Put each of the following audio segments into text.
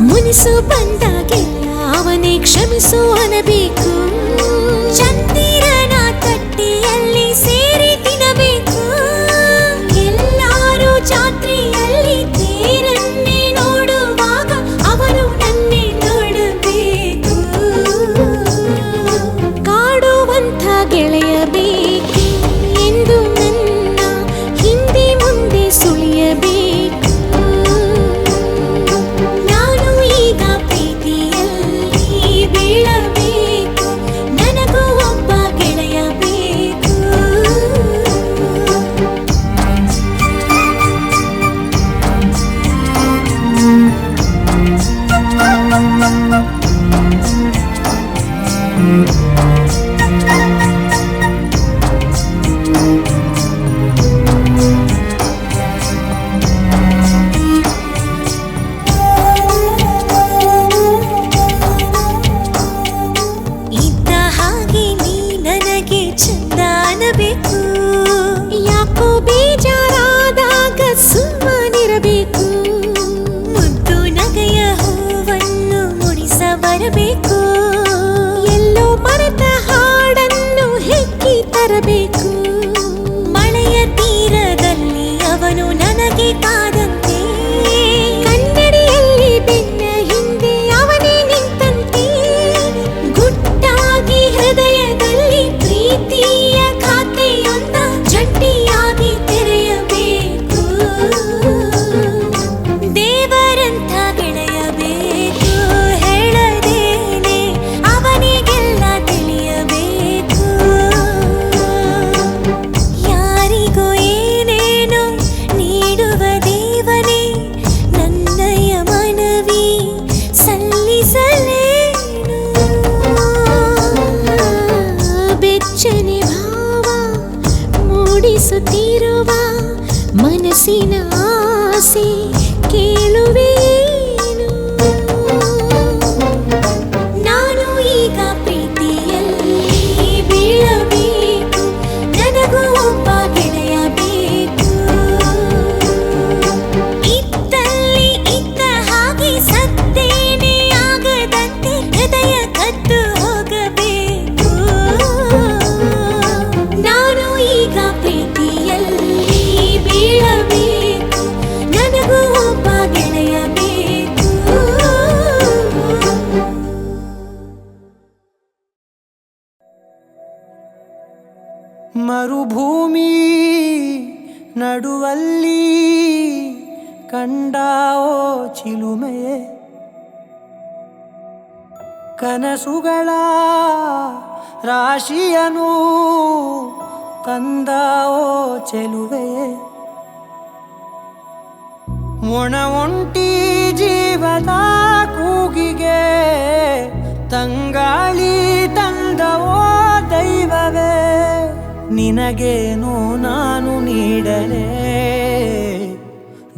ಮುನಿಸು ಬಂದಾಗೆಲ್ಲ ಅವನೇ ಕ್ಷಮಿಸು ಅನ್ನಬೇಕು. ಚಂದಿರನ ತಟ್ಟೆಯಲ್ಲಿ ಸೇರಿ ತಿನ್ನಬೇಕು. ಎಲ್ಲರೂ ಜಾತ್ರೆಯಲ್ಲಿ ತೇರನ್ನೇ ನೋಡುವಾಗ ಅವನು ನನ್ನೇ ನೋಡಬೇಕು. ಕಾಡುವಂಥ ಗೆಳೆಯ ಬೇಕು ಎಂದು ನನ್ನ ಹಿಂದೆ ಮುಂದೆ ಸುಳಿಯಬೇಕು. ಯಾಕೋ ಬೇಜಾರಾದಾಗ ಸುಮ್ಮನಿರಬೇಕು. ಮುದ್ದು ನಗೆಯ ಹೂವನ್ನು ಮುಡಿಸ ಬರಬೇಕು. ಎಲ್ಲೋ ಮರೆತ ಹಾಡನ್ನು ಹೆಕ್ಕಿ ತರಬೇಕು. ಮಳೆಯ ತೀರದಲ್ಲಿ ಅವನು ನನಗೆ ಕಾದಂತೆ. ಕನ್ನಡಿಯಲ್ಲಿ ಬೆನ್ನ ಹಿಂದೆ ಅವನೇ ನಿಂತಂತೆ. ಗುಟ್ಟಾಗಿ ಹೃದಯದಲ್ಲಿ ಪ್ರೀತಿಯ ಖಾತೆಯೊಂದ ಜಂಟಿಯಾಗಿ ತೆರೆಯಬೇಕು. ದೇವರಂಥ ಗೆಳೆಯಬೇಕು. ಹೇಳದೇನೆ ಅವನಿಗೆಲ್ಲ ತಿಳಿಯಬೇಕು. ಯಾರಿಗೋ ಏನೇನೋ ನೀಡುವ ದೇವನೇ ನನ್ನಯ ಮನವಿ ಸಲ್ಲಿಸಲೇನು. ಬೆಚ್ಚನೆ ಭಾವ ಮೂಡಿಸುತ್ತಿರುವ ಮನಸ್ಸಿನ ಆಸೆ ಕೇಳುವೇನು. ನಾನು ಈಗ ಪ್ರೀತಿಯಲ್ಲಿ ಬೀಳಬೇಕು. ನನಗೂ ಒಬ್ಬ ಗೆಳೆಯ ಬೇಕು. ಇತ್ತಲ್ಲಿ ಇದ್ದ ಹಾಗೆ ಸತ್ತೇನೆ ಆಗದಂತೆ ಹೃದಯ ಕದ್ದು ಹೋಗಬೇಕು. ನಾನು ಈಗ ಪ್ರೀತಿಯಲ್ಲಿ ಬೀಳಬೇಕು. ನನಗೂ ಒಬ್ಬ ಗೆಳೆಯ ಬೇಕು. ಮರುಭೂಮಿ ನಡುವಲ್ಲಿ ಕಂಡಾವೋ ಚಿಲುಮೆಯೇ. ಕನಸುಗಳ ರಾಶಿಯನು ತಂದ ಓ ಚೆಲುವೆ ಒಣ ಒಂಟಿ ಜೀವದ ಕೂಗಿಗೆ ತಂಗಾಳಿ ತಂದವೋ ದೈವವೇ ನಿನಗೇನು ನಾನು ನೀಡಲೇ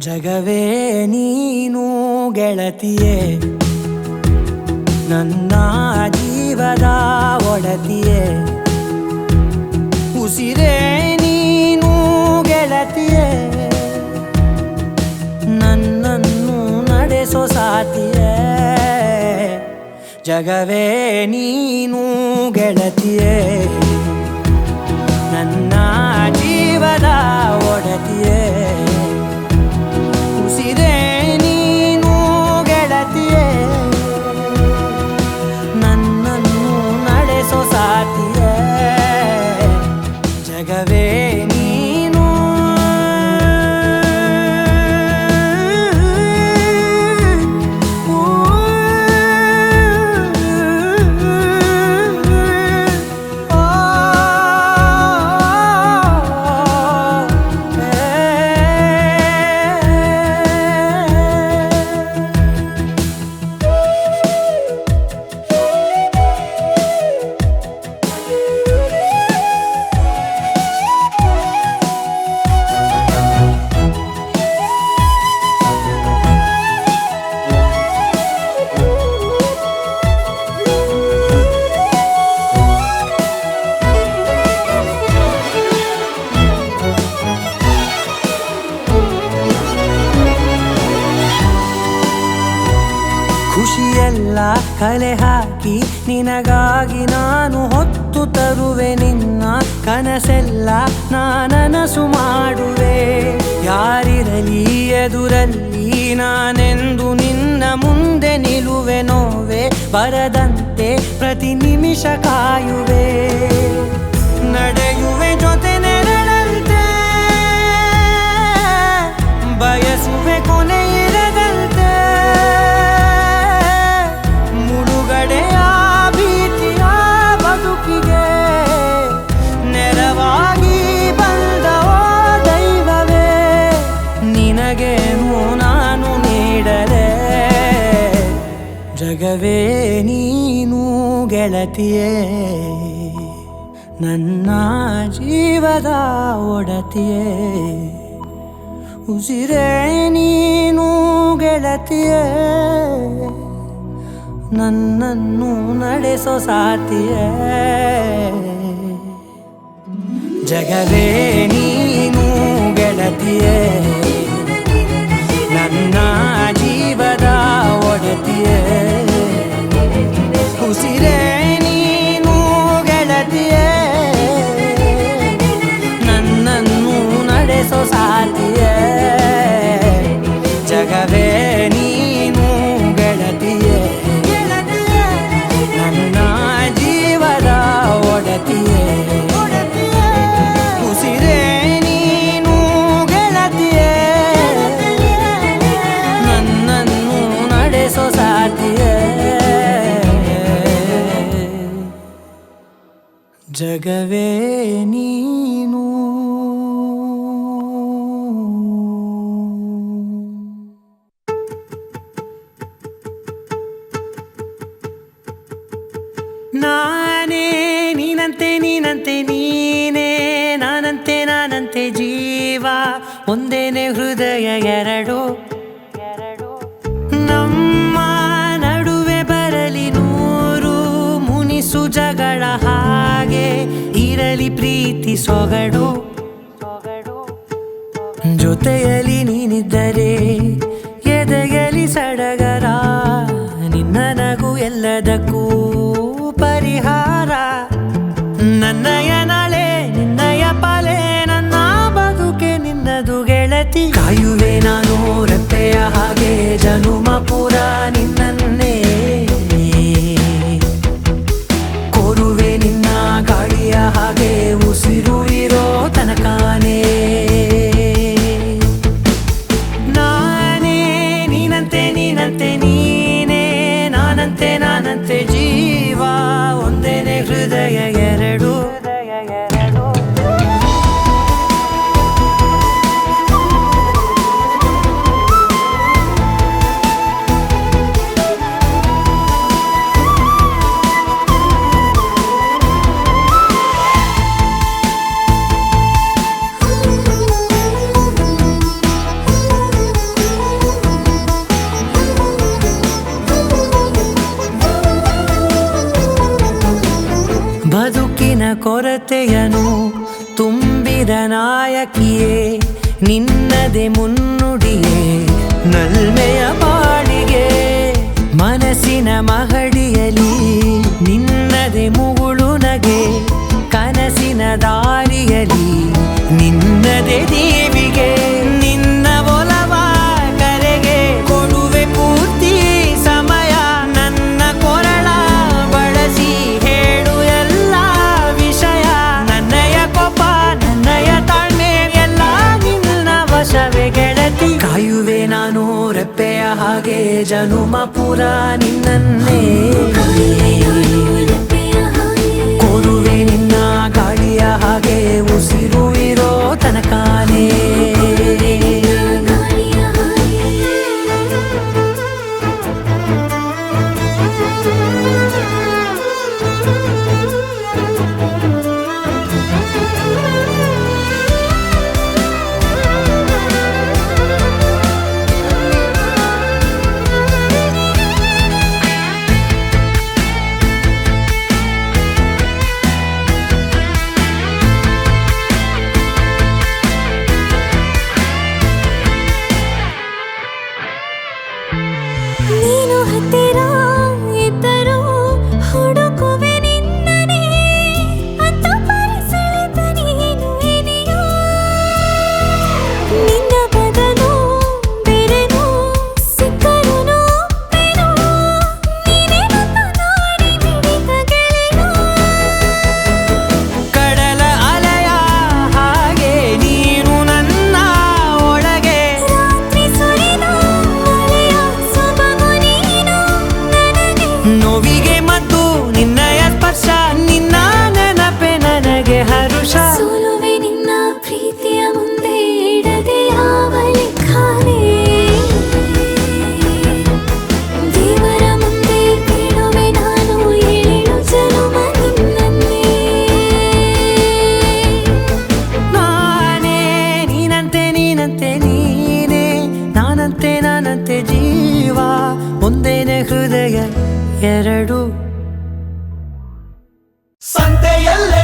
ಜಗವೇ ನೀನು ಗೆಳತಿಯೇ ನನ್ನ ಜೀವದ ಒಡತಿಯೇ ಉಸಿರೇ ನೀನು ಗೆಳತಿಯೇ ನನ್ನನ್ನು ನಡೆಸೋ ಸಾತಿಯೇ ಜಗವೇ ನೀನು ಗೆಳತಿಯೇ ನನ್ನ ಜೀವದ ಒಡತಿಯೇ ಉಸಿರೇ ನೀನು ಗೆಳತಿಯೇ ನನ್ನನ್ನು ನಡೆಸೋ ಸಾತಿಯೇ ಜಗವೇ ನೀನು ಖುಷಿಯೆಲ್ಲ ಕಲೆ ಹಾಕಿ ನಿನಗಾಗಿ ನಾನು ಹೊತ್ತು ತರುವೆ ನಿನ್ನ ಕನಸೆಲ್ಲ ನಾನನಸು ಮಾಡುವೆ ಯಾರಿರಲಿ ಎದುರಲ್ಲಿ ನಾನೆಂದು ನಿನ್ನ ಮುಂದೆ ನಿಲ್ಲುವೆ ನೋವೆ ಬರದಂತೆ ಪ್ರತಿ ನಿಮಿಷ ಕಾಯುವೆ ನಡೆಯುವೆ ಜೊತೆ ನೆರಳಂತೆ ಬಯಸುವೆ ಕೊನೆ ಇರದಂತೆ ಮುಳುಗಡೆಯ ಭೀತಿಯ ಬದುಕಿಗೆ ನೆರವಾಗಿ ಬಂದವೋ ದೈವವೇ ನಿನಗೇನು ನಾನು ನೀಡಲೇ ಜಗವೇ ನೀನು ಗೆಳತಿಯೇ ನನ್ನ ಜೀವದ ಒಡತಿಯೇ ಉಸಿರೇ ನೀನು ಗೆಳತಿಯೇ ನನ್ನನ್ನು ನಡೆಸೋ ಸಾತಿಯೇ ಜಗವೇ ನೀನು ಗೆಳತಿಯೇ ನನ್ನ ಜೀವದ ಒಡತಿಯೇ ಉಸಿರೇ ನೀನು ಗೆಳತಿಯೇ ನನ್ನನ್ನು ನಡೆಸೋ ಸಾತಿಯೇ ಜಗವೇ ನೀನು ಗೆಳತಿಯೇ ನನ್ನ ಜೀವದ ಒಡತಿಯೇ ಉಸಿರೇ ನೀನು ಗೆಳತಿಯೇ ನನ್ನನ್ನು ನಡೆಸೋ ಸಾತಿಯೇ ಜಗವೇ ನೀನು ನಾನೇ ನೀನಂತೆ ನೀನಂತೆ ನೀನೇ ನಾನಂತೆ ನಾನಂತೆ ಜೀವ ಒಂದೇನೆ ಹೃದಯ ಎರಡು ನಮ್ಮ ನಡುವೆ ಬರಲಿ ನೂರು ಮುನಿಸು ಜಗಳ ಹಾಗೆ ಇರಲಿ ಪ್ರೀತಿ ಸೊಗಡು ಜೊತೆಯಲ್ಲಿ ನೀನಿದ್ದರೆ ಎದೆಯಲಿ ಸಡಗರ ನಿನ್ನ ನಗು ಎಲ್ಲದಕ್ಕೂ ಪರಿಹಾರ ನನ್ನಯ ನಾಳೆ ನಿನ್ನಯ ಪಾಲೆ ನನ್ನ ಬದುಕೆ ನಿನ್ನದು ಗೆಳತಿ ಕಾಯುವೆ ನಾನು ರೆಪ್ಪೆಯ ಹಾಗೆ ಜನುಮ ಪೂರ ನಿನ್ನನ್ನೇ ಕೋರುವೆ ನಿನ್ನ ಗಾಳಿಯ ಹಾಗೆ ಉಸಿರು ಇರೋ ತನಕಾನೇ ನಾನೇ ನೀನಂತೆ ನೀನಂತೆ ನೀನೇ ನಾನಂತೆ ನಾನಂತೆ ಜೀವ ಬದುಕಿನ ಕೊರತೆಯನು ತುಂಬಿದ ನಾಯಕಿಯೇ ನಿನ್ನದೆ ಮುನ್ನುಡಿಯೇ ನಲ್ಮೆಯ ಬಾಳಿಗೆ ಮನಸ್ಸಿನ ಮಹಡಿಯಲಿ ನಿನ್ನದೆ ಮುಗುಳು ನಗೆ ಕನಸಿನ ದಾರಿಯಲಿ ನಿನ್ನದೆ ದೀವಿಗೆ ನಿನ್ನ ಒಲವ ಕರೆಗೆ ಕೊಡುವೆ ಪೂರ್ತಿ ಸಮಯ ನನ್ನ ಕೊರಳ ಬಳಸಿ ಹೇಳು ಎಲ್ಲ ವಿಷಯ ನನ್ನಯ ಕೋಪ ನನ್ನಯ ತಾಳ್ಮೆ ಎಲ್ಲ ನಿನ್ನ ವಶವೇ ಗೆಳತಿ ಕಾಯುವೆ ನಾನು ರೆಪ್ಪೆಯ ಹಾಗೆ ಜನುಮ ಪುರ ನಿನ್ನನ್ನೇ ಕೋರುವೆ ನಿನ್ನ ಗಾಳಿಯ ಹಾಗೆ ಉಸಿರು ಇರೋ ತನಕಾನೇ ನೀನು ಹತ್ತಿರ ಇದ್ದರೂ ಹುಡುಕುವೆ ನಿನ್ನನೇ ಅಂತ ಪರಿಸೆಳೆದ ನೀನು ಇದೆಯೋ ನಿನ್ನ ಬದಲು ಬೇರೆನೋ ಸಿಕ್ಕರೂ ಒಪ್ಪೆನೋ ನೀನೇ ನನ್ನ ನಾಡಿ ಮಿಡಿತ ಗೆಳೆಯೋ ಕಡಲ ಅಲೆಯ ಹಾಗೆ ನೀನು ನನ್ನ ಒಳಗೆ ರಾತ್ರಿ ಸುರಿದ ಮಳೆಯ ಸೊಬಗು ನೀನು ನನಗೆ ನೋವಿಗೆ ಮದ್ದು ನಿನ್ನಯ ಸ್ಪರ್ಶ ನಿನ್ನ ನೆನಪೆ ನನಗೆ ಹರುಷ ಸೋಲುವೆ ನಿನ್ನ ಪ್ರೀತಿಯ ಮುಂದೆ ಇಡದೆ ಯಾವ ಲೆಕ್ಕನೇ ದೇವರ ಮುಂದೆ ಕೇಳುವೆ ನಾನು 7 ಜನುಮ ನಿನ್ನನ್ನೇ ನಾನೇ ನೀನಂತೆ ನೀನಂತೆ ನೀನೇ ನಾನಂತೆ ನಾನಂತೆ ಜೀವ ಒಂದೇನೆ ಹೃದಯ ಎರಡು ಸಂತೆಯಲ್ಲೇ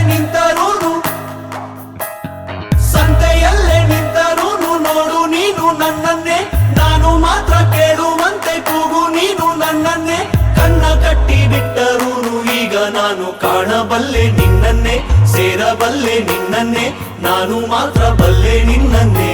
ನಿಂತರೂನು ನೋಡು ನೀನು ನನ್ನನ್ನೇ ನಾನು ಮಾತ್ರ ಕೇಳುವಂತೆ ಕೂಗು ನೀನು ನನ್ನನ್ನೇ ಕಣ್ಣ ಕಟ್ಟಿ ಬಿಟ್ಟರೂನು ಈಗ ನಾನು ಕಾಣಬಲ್ಲೆ ನಿನ್ನನ್ನೇ ಸೇರಬಲ್ಲೆ ನಿನ್ನನ್ನೇ ನಾನು ಮಾತ್ರ ಬಲ್ಲೆ ನಿನ್ನನ್ನೇ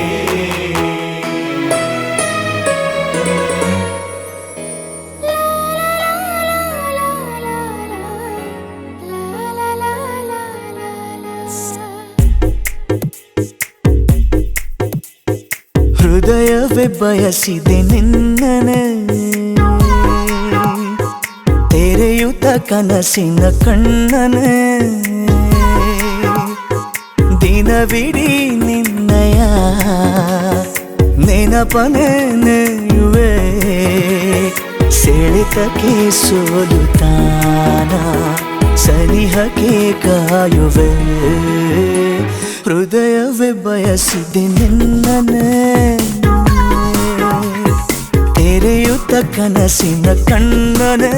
ಹೃದಯವೇ ಬಯಸಿದೆ ನಿನ್ನನೆ ತೆರೆಯುತ್ತ ಕನಸಿನ ಕಣ್ಣನೆ ದಿನವಿಡೀ ನಿನ್ನಯ ನೆನಪನೆ ನೆಯುವೆ ಸೆಳೆತಕ್ಕೆ ಸೋಲುತ್ತಾನ ಸನಿಹಕ್ಕೆ ಕಾಯುವೆ ಹೃದಯವೇ ಬಯಸಿದೆ ನಿನ್ನನೆ ತೆರೆಯುತ್ತ ಕನಸಿನ ಕಣ್ಣನೆ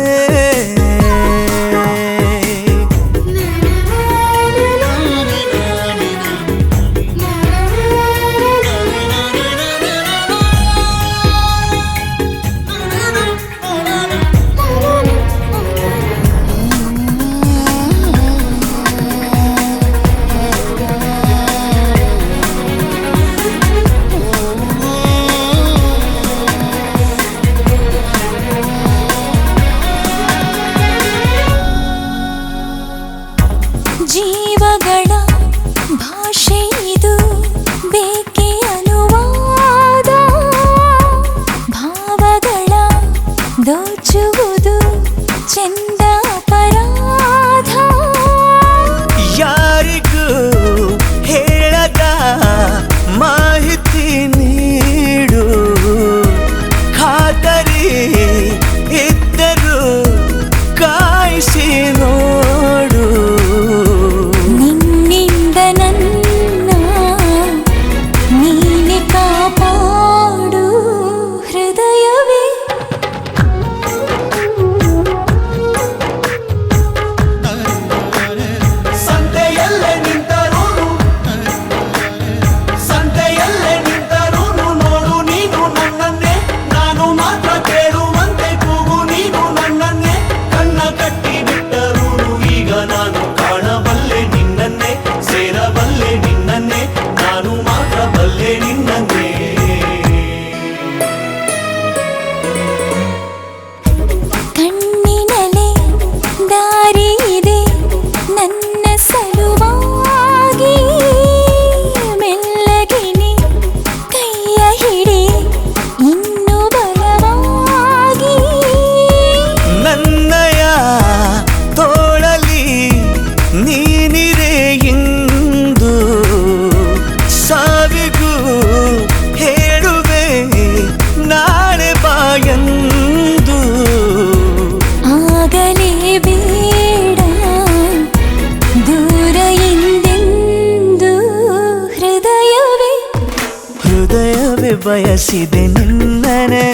ಬಯಸಿದೆ ನಿನ್ನನೆ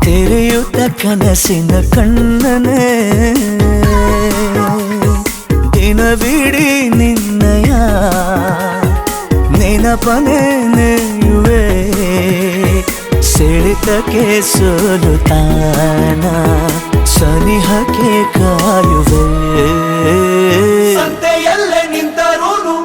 ತೆರೆಯುತ್ತ ಕನಸಿನ ಕಣ್ಣನೆ ದಿನವಿಡೀ ನಿನ್ನಯ ನೆನಪನೆ ನೆಯುವೆ ಸೆಳೆತಕ್ಕೆ ಸೋಲುತ್ತಾನ ಸನಿಹಕ್ಕೆ ಕಾಯುವೆ ಸಂತೆಯಲ್ಲೇ ನಿಂತರೂನು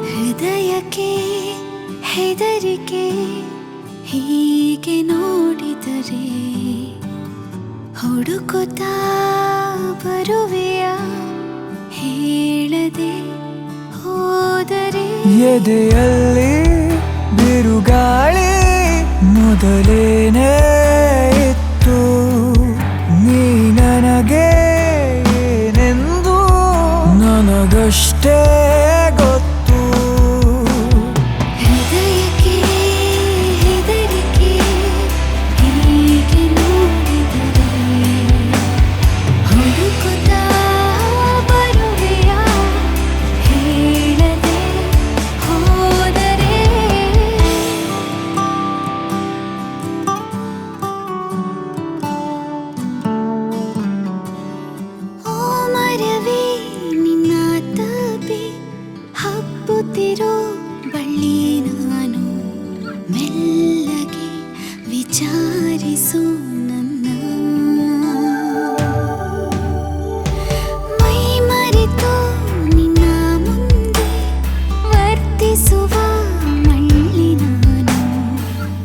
ಹೃದಯಕ್ಕೆ ಹೆದರಿಕೆ ಹೀಗೆ ನೋಡಿದರೆ ಹುಡುಕುತ್ತಾ ಬರುವೆಯ ಹೇಳದೆ ಹೋದರೆ ಎದೆಯಲ್ಲಿ ಬಿರುಗಾಳಿ ಮೊದಲೇನೇ ಇತ್ತು ನೀ ನನಗೆ ಏನೆಂದು ನನಗಷ್ಟೇ ಗೊತ್ತು ಹೃದಯಕ್ಕೆ ಹೆದರಿಕೆ ಹೀಗೆ ನೋಡಿದರೆ ಹುಡುಕುತ್ತಾ ಬರುವೆಯ ಹೇಳದೆ ಹೋದರೆ ಓ ಮರವೇ ನಿನ್ನ ತಪಿ ಹಬ್ಬುತ್ತಿರೋ ಬಳ್ಳಿ ನಾನು ಮೆಲ್ಲಗೆ ವಿಚಾರಿಸು ನನ್ನ ಮೈ ಮರೆತು ನಿನ್ನ ಮುಂದೆ ವರ್ತಿಸುವ ಮಳ್ಳಿ ನಾನು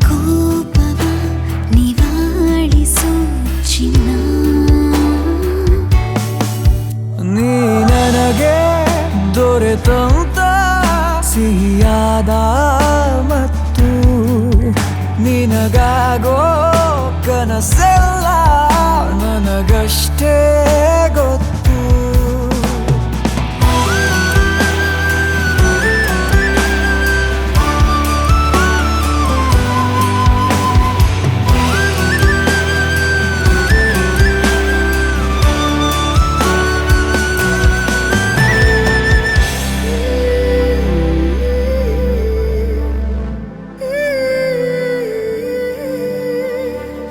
ಕೋಪವ ನಿವಾಳಿಸು ಚಿನ್ನ ನೀ ನನಗೆ ದೊರೆತಂತ ಸಿಹಿಯಾದ ಮತ್ತು ನಿನಗಾಗೋ ಕನಸೆಲ್ಲ ನನಗಷ್ಟೇ ಗೊತ್ತು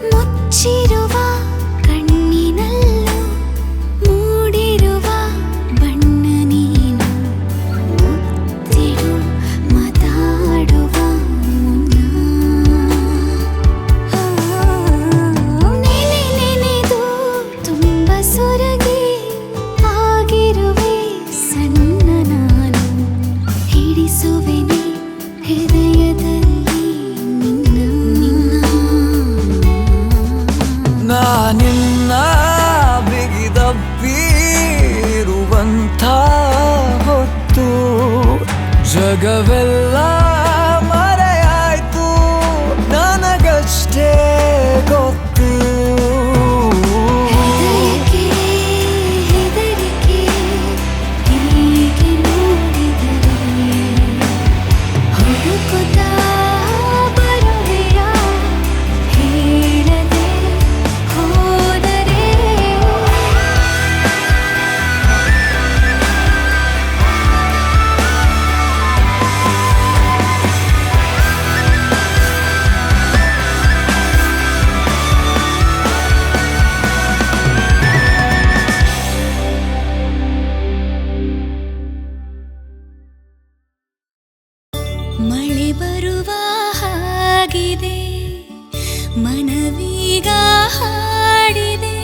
ಮುಚ್ಚಿರುವ ಕಣ್ಣಿನಲ್ಲೂ ಮೂಡಿರುವ ಬಣ್ಣ ನೀನು ಮುತ್ತಿಡು ಮಾತಾಡುವ ಮುನ್ನ ನೆನೆ ನೆನೆದು ತುಂಬ ಸೊರಗಿ ಆಗಿರುವೆ ಸಣ್ಣ ನಾನು ಹಿಡಿಸುವೆನೆ ಹೃದಯದಲ್ಲಿ ನಿನ್ನ ನಾನಿನ್ನ ಬಿಗಿದಪ್ಪಿರುವಂಥ ಹೊತ್ತು ಜಗವೆಲ್ಲ ಮರೆಯಾಯ್ತು ನನಗಷ್ಟೇ ಗೊತ್ತು ಹೃದಯಕ್ಕೆ ಹೆದರಿಕೆ ಹೀಗೆ ನೋಡಿದರೆ ಹುಡುಕುತ್ತಾ ಬರುವೆಯ ಹೇಳದೆ ಹೋದರೆ ಮಳೆ ಬರುವ ಹಾಗಿದೆ ಮನವೀಗ ಹಾಡಿದೆ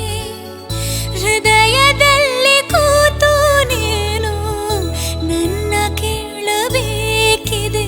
ಹೃದಯದಲ್ಲಿ ಕೂತು ನೀನು ನನ್ನ ಕೇಳಬೇಕಿದೆ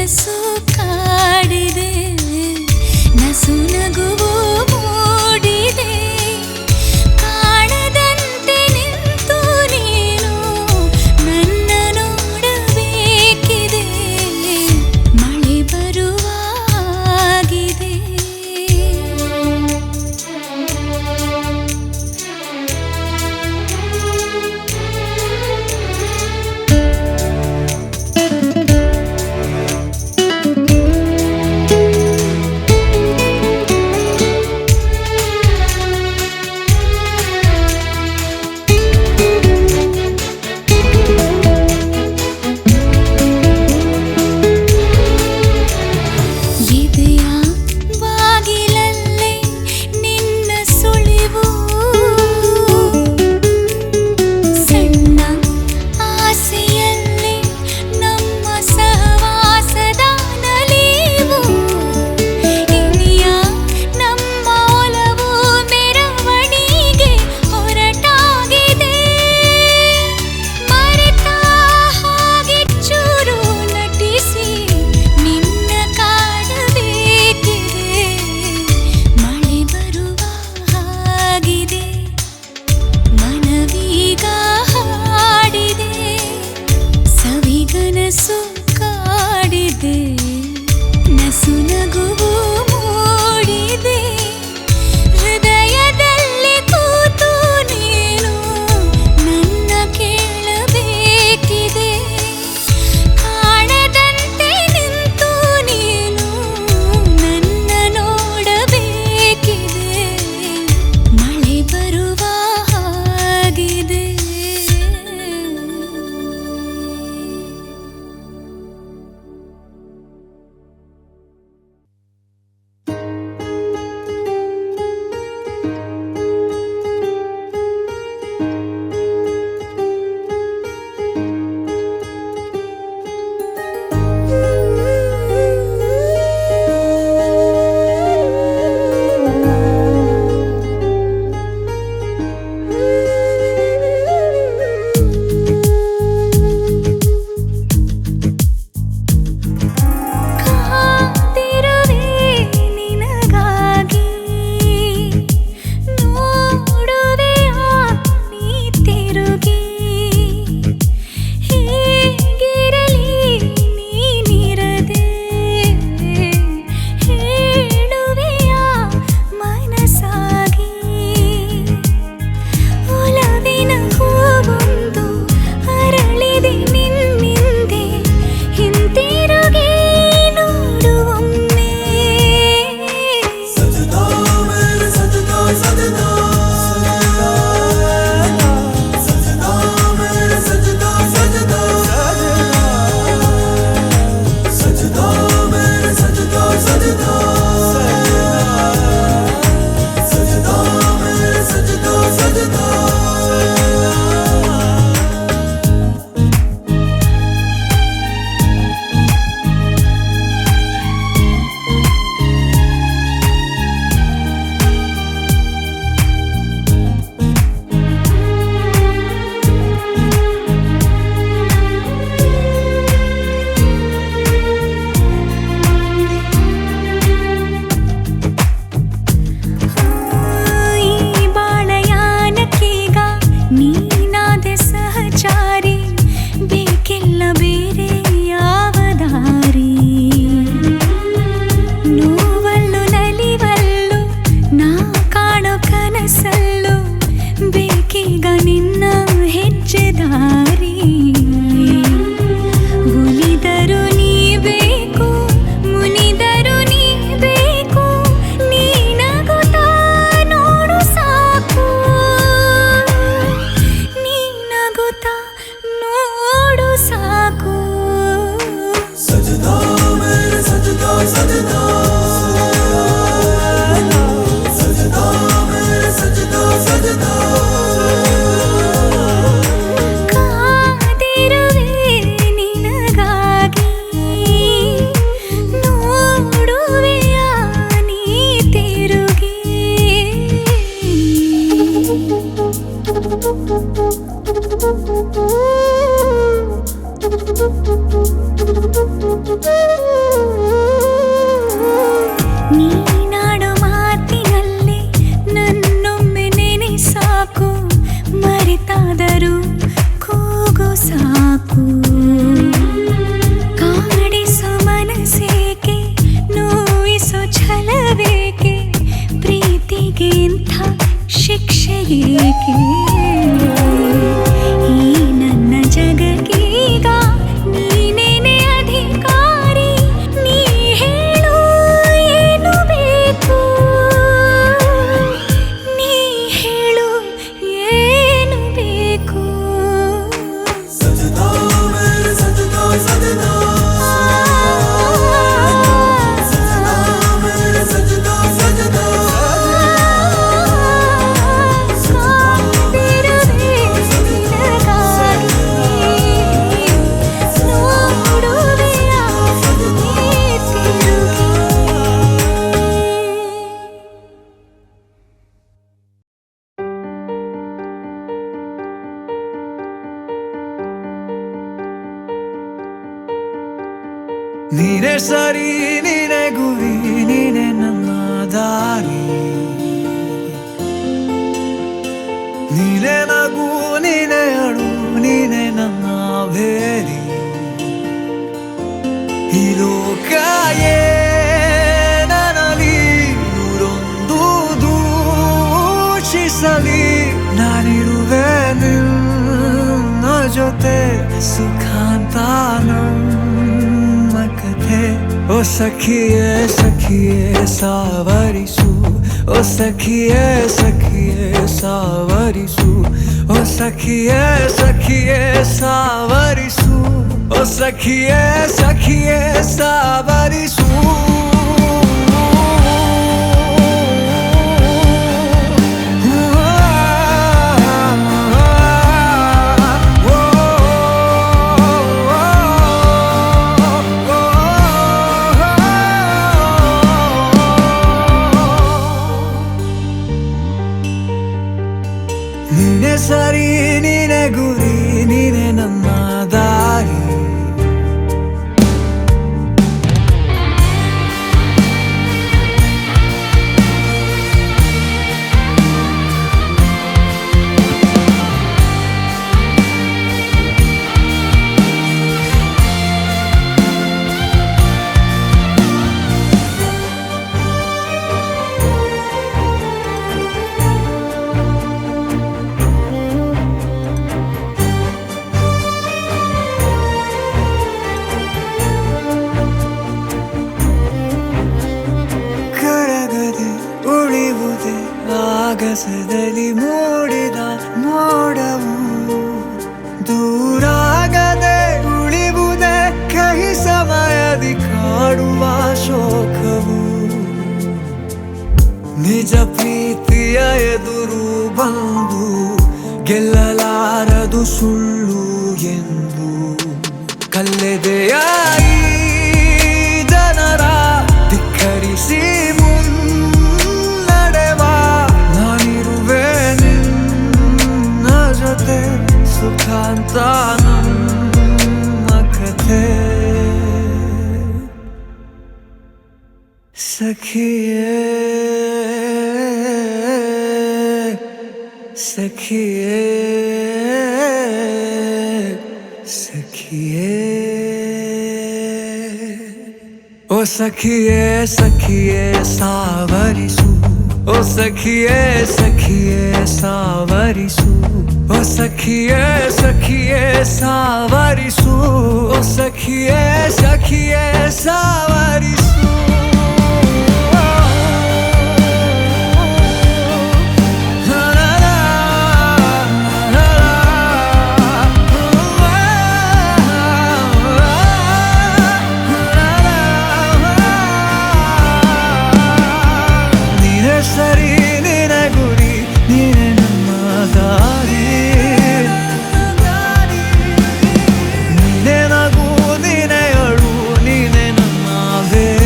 ಕನಸು ಕಾಡಿದೆ ನಸು ನಗುವು ಮೂಡಿದೆ ಕಾಣದಂತೆ ನಿಂತು ನೀನು ನನ್ನ ನೋಡಬೇಕಿದೆ ಮಳೆ ಬರುವ ಹಾಗಿದೆ ಎದೆಯ ಬಾಗಿಲಲ್ಲೇ ನಿನ್ನ ಸುಳಿವು ಸಣ್ಣ ಆಸೆಯಲ್ಲೇ ನಮ್ಮ ಸಹವಾಸದ ನಲಿವು ಇನಿಯ ನಮ್ಮ ಒಲವು ಮೆರವಣಿಗೆ ಹೊರಟಾಗಿದೆ ಮರೆತ ಹಾಗೆ ಚೂರು ನಟಿಸಿ ನಿನ್ನ ಕಾಡಬೇಕಿದೆ ಮಳೆ ಬರುವ ಹಾಗಿದೆ ಮನವೀಗ ಹಾಡಿದೆ ಸವಿಗನಸು ಕಾಡಿದೆ ನಸು ನಗುವು ಮೂಡಿದೆ ಹೃದಯದಲ್ಲಿ ಕೂತು ನೀನು ನನ್ನ ಕೇಳಬೇಕಿದೆ ಕಾಣದಂತೆ ನಿಂತು ನೀನು ನನ್ನ ನೋಡಬೇಕಿದೆ ಮಳೆ ಬರುವ ಹಾಗಿದೆ ಕಾದಿರುವೆ ನಿನಗಾಗಿ ನೋಡುವೆಯ ನೀ ತಿರುಗಿ ಹೇಗಿರಲಿ ನೀನಿರದೆ ಹೇಳುವೆಯ ಮನಸಾಗಿ ಒಲವಿನ ಹೂವೊಂದು ಅರಳಿದೆ ನಿನ್ನಿಂದೆ ಹಿಂತಿರುಗಿ ನೋಡುವೊಮ್ಮೆ ಈ ಬಾಳಯಾನಕ್ಕೀಗ ನೀನಾದೆ ಸಹಚಾರಿ ಬೇಕಿಲ್ಲ ಬೇರೆ ಯಾವ ದಾರಿ ನೋವಲ್ಲು ನಲಿವಲ್ಲು ನಾ ಕಾಣೋ ಕನಸಲ್ಲು ಬೇಕೀಗ ನಿನ್ನ ಹೆಜ್ಜೆ ದಾರಿ ಉಳಿದರು ನೀ ಬೇಕು ಮುನಿದರು ನೀ ಬೇಕು ನೀನಗುತ್ತಾ ನೋಡು ಸಾಕು ನೀನಗುತ್ತಾ ನೋಡು ಸಾಕು ಕಾ ಮರೆತಾದರೂ ಕೂಗು ಸಾಕು ಕಾಡಿಸೋ ಮನಸ್ಸೇಕೆ ನೋಯಿಸೋ ಛಲವೇಕೆ ಪ್ರೀತಿಗೆ ಇಂಥ ಶಿಕ್ಷೆಗೇಕೆ ಈ ನನ್ನ ಜಗಕ್ಕೀಗ ನೀನೇನೆ ಅಧಿಕಾರಿ ನೀ ಹೇಳು ಏನು ಬೇಕು ನೀ ಹೇಳು ಏನು ಬೇಕು ನೀನೆ ಸರಿ ನೀನೆ ಗುರಿ ನೀನೆ ನನ್ನ ದಾರಿ ನೀನೆ ನಗು ನೀನೆ ಅಳು ನೀನೆ ನನ್ನ ಬೇರಿ ಈ ಲೋಕ ಏನಲಿ ನೂರೊಂದು ದೂಷಿಸಲಿ ನಾನಿರುವೆ ನಿನ್ನ ಜೊತೆ ಸುಖಾಂತ ओ सखिए सखिए सावरिसु ओ सखिए सखिए सावरिसु ओ सखिए सखिए सावरिसु ओ सखिए सखिए सावरिसु ನೀನೆ ಸರಿ ನೀನೆ ಗುರಿ ನೀನೆ ನನ್ನ ದಾರಿ ಆಗಸದಲ್ಲಿ ಮೂಡಿದ ಮೋಡವು ದೂರಾಗದೆ ಉಳಿವುದೇ ಕಹಿ ಸಮಯದಿ ಕಾಡುವ ಶೋಕವು ನಿಜ ಪ್ರೀತಿಯ ಎದುರು ಬಂದು ಗೆಲ್ಲಲಾರದು ಸುಳ್ಳು ಎಂದು ಕಲ್ಲೆದೆಯಾಗಿ ಜನರ ಧಿಕ್ಕರಿಸಿ ಸುಖಾಂತ ನಮ್ಮ ಕಥೆ ಸಖಿಯೇ ಸಖಿಯೇ ಸಖಿಯೇ ओ सखिए सखिए सावरिसु ओ सखिए सखिए सावरिसु ओ सखिए सखिए सावरिसु ओ सखिए सखिए सावरिसु ಸರಿ ನೀನೆ ಗುರಿ ನೀನೆ ನನ್ನ ದಾರಿ ನೀನೆ ನಗು ನೀನೆ ಅಳು ನೀನೆ ನನ್ನ ಬೇರೆ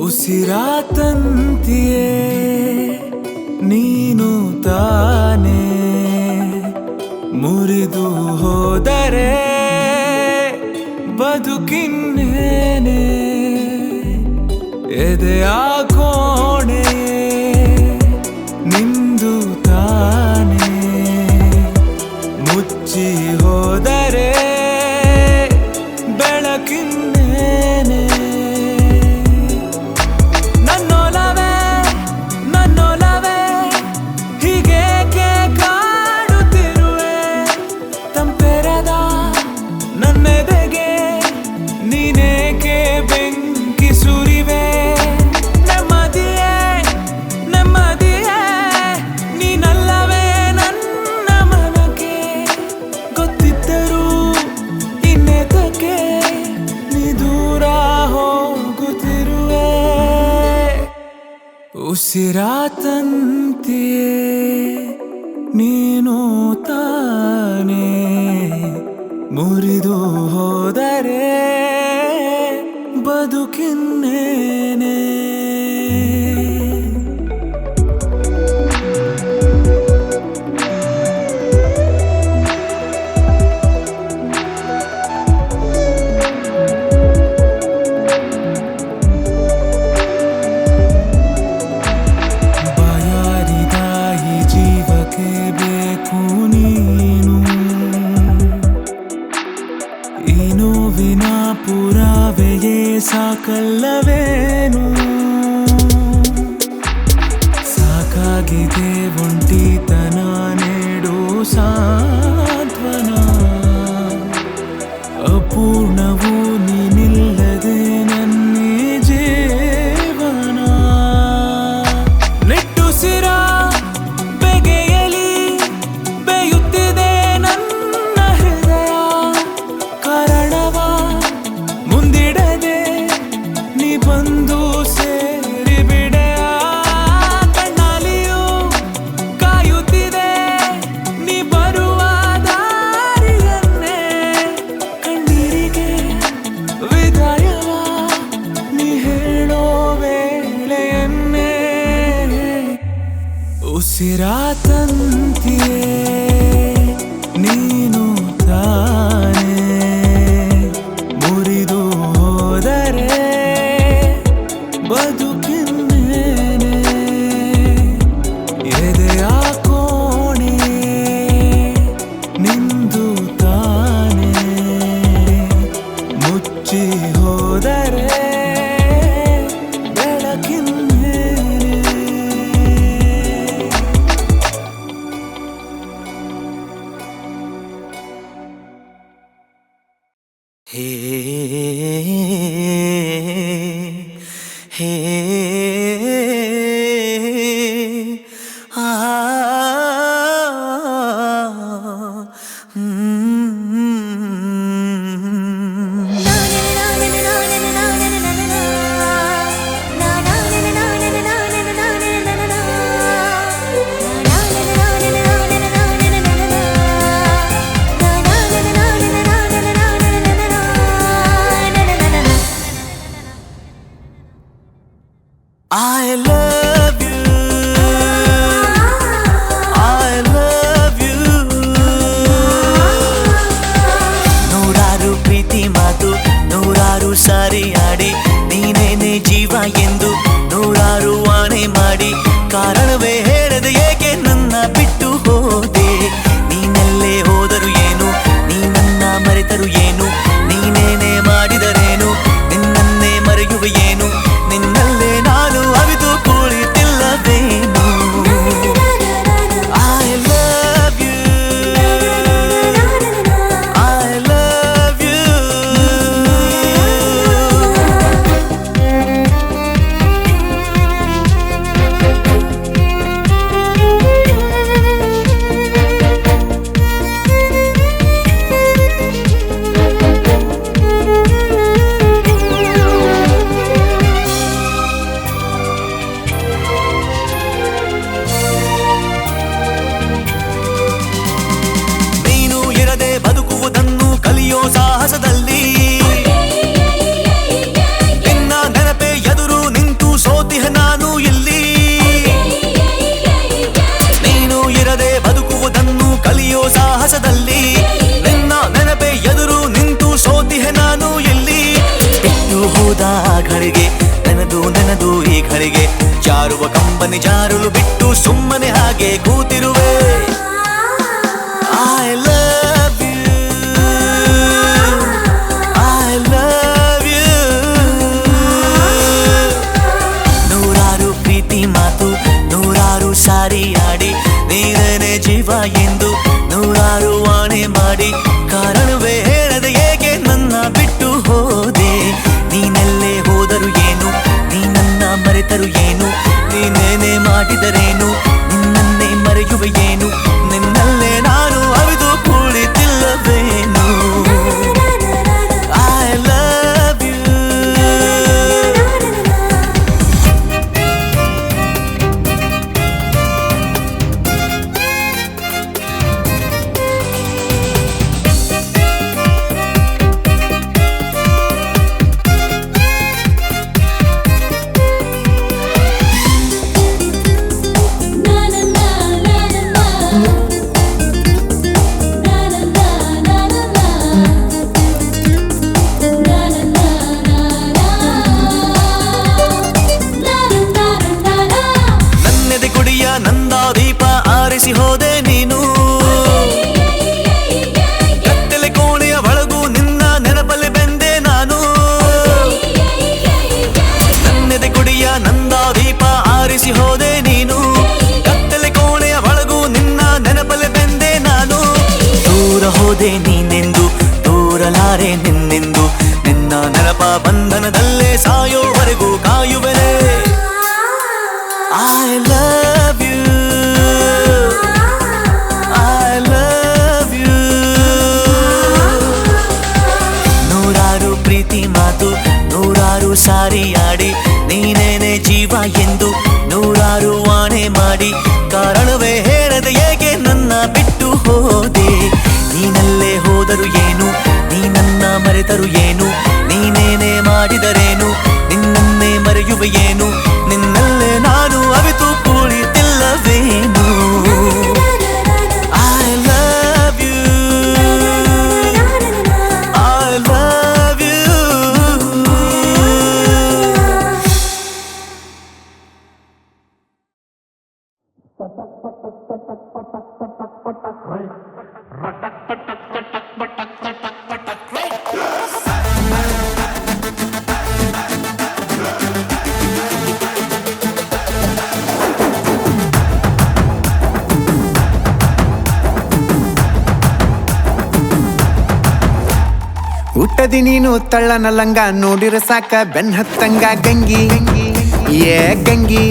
ಉಸಿರಾತಂತಿಯೇ ನೀನು ತಾನೇ ಮುರಿದು ಹೋದರೆ ಬದುಕಿನ್ನೇನೆ ಎದೆಯ ಕೋಣೆ ನಿಂದು ತಾನೇ ಮುಚ್ಚಿ ಹೋದರೆ ಬೆಳಕಿನ್ನೇನೆ ನನ್ನೊಲವೇ ಹೀಗೇಕೆ ಕಾಡುತ್ತಿರುವೆ ತಂಪೆರದ ನನ್ನೆದೆಗೆ ನೀನೇಕೆ ಬೆಂಕಿ ಸುರಿವೆ ನೆಮ್ಮದಿಯೇ ನೀನಲ್ಲವೇ ನನ್ನ ಮನಕ್ಕೆ ಗೊತ್ತಿದ್ದರೂ ಇನ್ನೇತಕ್ಕೆ ನೀ ದೂರ ಹೋಗುತ್ತಿರುವೆ ಉಸಿರಾತಂತಿಯೇ ನೀನು ತಾನೇ ಮುರಿದು ಹೋದರೆ ಬದುಕಿನ್ನೇನೆ ಬಾಯಾರಿದ ಈ ಜೀವಕ್ಕೆ ಬೇಕು ನೀನು ಈ ನೋವಿನ ಪುರಾವೆಯೇ ಸಾಕಲ್ಲವೇನು ಸಾಕಾಗಿದೆ ಒಂಟಿತನ ನೀಡು ಸಾಂತ್ವನ ಅಪೂರ್ಣವು ನೀನಿಲ್ಲದೆ ನನ್ನೇ ಜೀವನ ನಿಟ್ಟುಸಿರ ಬೆಗೆಯಲಿ ಬೇಯುತ್ತಿದೆ ನನ್ನ ಹೃದಯ ಕಾರಣವ ಮುಂದಿಡದೆ ನೀ ಬಂದು ಸೇರಿ ಬಿಡೆಯ ಕಣ್ಣಾಲಿಯೂ ಕಾಯುತ್ತಿದೆ ನೀ ಬರುವ ದಾರಿಯನ್ನೇ ಕಣ್ಣೀರಿಗೆ ವಿದಾಯವ ನೀ ಹೇಳೋ ವೇಳೆಯನ್ನೇ ಉಸಿರಾತಂತಿಯೇ ನೀನು ತಾನೇ ಮುರಿದು ಹೋದರೆ ಬದುಕಿನ್ನೇನೆ ಎದೆಯ ಕೋಣೆ ನಿಂದು ತಾನೇ ಮುಚ್ಚಿ ಹೋದರೆ ಬೆಳಕಿನ್ನೇನೆ ಹೇ ಹೇ ಆ ಕಂಬನಿ ಜಾರಲು ಬಿಟ್ಟು ಸುಮ್ಮನೆ ಹಾಗೆ ಕೂತಿರುವೆ I love you I love you ನೂರಾರು ಪ್ರೀತಿ ಮಾತು ನೂರಾರು ಸಾರಿ ಆಡಿ ನೀನೇ ಜೀವ ಎಂದು ನೂರಾರು ವಾಣೆ ಮಾಡಿ ಕಾರಣವೇ ಹೇಳದೆ ಏಕೆ ನನ್ನ ಬಿಟ್ಟು ಹೋದೆ ನೀನೆಲ್ಲೇ ಹೋದರು ಏನು ನೀ ನನ್ನ ಮರೆತರು ಏನು ನೀನೇನೇ ಮಾಡಿದರೇನು ನಿನ್ನನ್ನೇ ಮರೆಯುವೆ ಏನು ನಿನ್ನಲ್ಲೇ ನಾನು ಅವಿದು ಕುಳಿತಿಲ್ಲವೇನು I love you ನನ್ನೆದೆ ಕುಡಿಯ ನಂದ ದೀಪ ಆರಿಸಿ ಹೋದೆ ನೀನು ಕತ್ತಲೆ ಕೋಣೆಯ ಒಳಗೂ ನಿನ್ನ ನೆನಪಲ್ಲಿ ಬೆಂದೆ ನಾನು ನನ್ನೆದೆ ಕುಡಿಯ ನಂದ ದೀಪ ಆರಿಸಿ ಹೋದೆ ನೀನು ಕತ್ತಲೆ ಕೋಣೆಯ ಒಳಗೂ ನಿನ್ನ ನೆನಪಲ್ಲಿ ಬೆಂದೆ ನಾನು ದೂರ ಹೋದೆ ನೀನೆಂದು ದೂರಲಾರೆ ನಿನ್ನೆಂದು ನಿನ್ನ ನೆನಪ ಬಂಧನದಲ್ಲೇ ಸಾಯೋವರೆಗೂ ಕಾಯುವೆನೆ I love you I love you ನೂರಾರು ಪ್ರೀತಿ ಮಾತು ನೂರಾರು ಸಾರಿ ಆಡಿ ನೀನೇನೆ ಜೀವ ಎಂದು ನೂರಾರು ವಾಣೆ ಮಾಡಿ ಕಾರಣವೇ ಹೇಳದೆ ಏಕೆ ನನ್ನ ಬಿಟ್ಟು ಹೋದೆ ನೀನಲ್ಲೇ ಹೋದರು ಏನು ನೀ ನನ್ನ ಮರೆತರು ಏನು ನೀನೇನೇ ಮಾಡಿದರೇನು ನಿನ್ನನ್ನೇ ಮರೆಯುವೆ ಏನು ನಿನ್ನಲ್ಲೇ ನಾನು ಅವಿತು ಕುಳಿತಿಲ್ಲವೇನು I love you I love you ಹುಟ್ಟದಿ ನೀನು ತಳ್ಳನ ಲಂಗ ನೋಡಿರ ಸಾಕ ಬೆನ್ ಹತ್ತಂಗ ಗಂಗಿ ಏ ಗಂಗಿ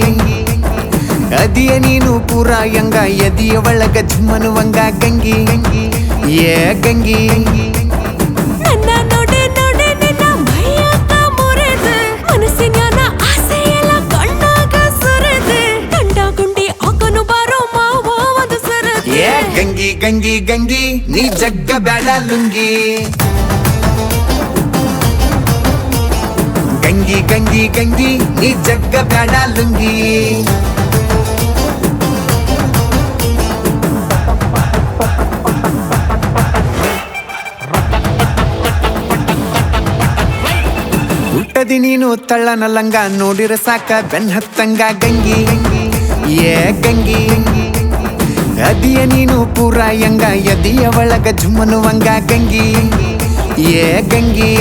ಅದಿಯ ನೀನು ಪೂರ ಯಂಗ ಎದಿಯ ಒಳಗ ಝುಮ್ಮನುವಂಗ ಗಂಗಿ ಏ ಗಂಗಿ ನನ್ನ ನೋಡೆ ನೋಡೆ ನಿನ್ನ ಮೈಯಾಗ ಮುರಿದು ಮನಸ್ಸಿನ್ಯಾನ ಆಸೆ ಎಲ್ಲ ಕಣ್ಣಾಗ ಸುರಿದು ಗಂಡ ಗುಂಡಿ ಹಾಕನು ಬಾರೋ ಮಾವ ಒಂದು ಸರದು ಏ ಗಂಗಿ ಗಂಗಿ ಗಂಗಿ ನೀ ಜಗ್ಗ ಬ್ಯಾಡ ಲುಂಗಿ ಗಂಗಿ ಗಂಗಿ ಗಂಗಿ ನೀ ಜಗ್ಗ ಬ್ಯಾಡ ಲುಂಗಿ ಹುಟ್ಟದಿ ನೀನು ತಳ್ಳನ ಲಂಗ ನೋಡಿರ ಸಾಕ ಬೆನ್ ಹತ್ತಂಗ ಗಂಗಿ ಏ ಗಂಗಿ ಅದಿಯ ನೀನು ಪೂರ ಯಂಗ ಎದಿಯ ಒಳಗ ಝುಮ್ಮನುವಂಗ ಗಂಗಿ ಏ ಗಂಗಿ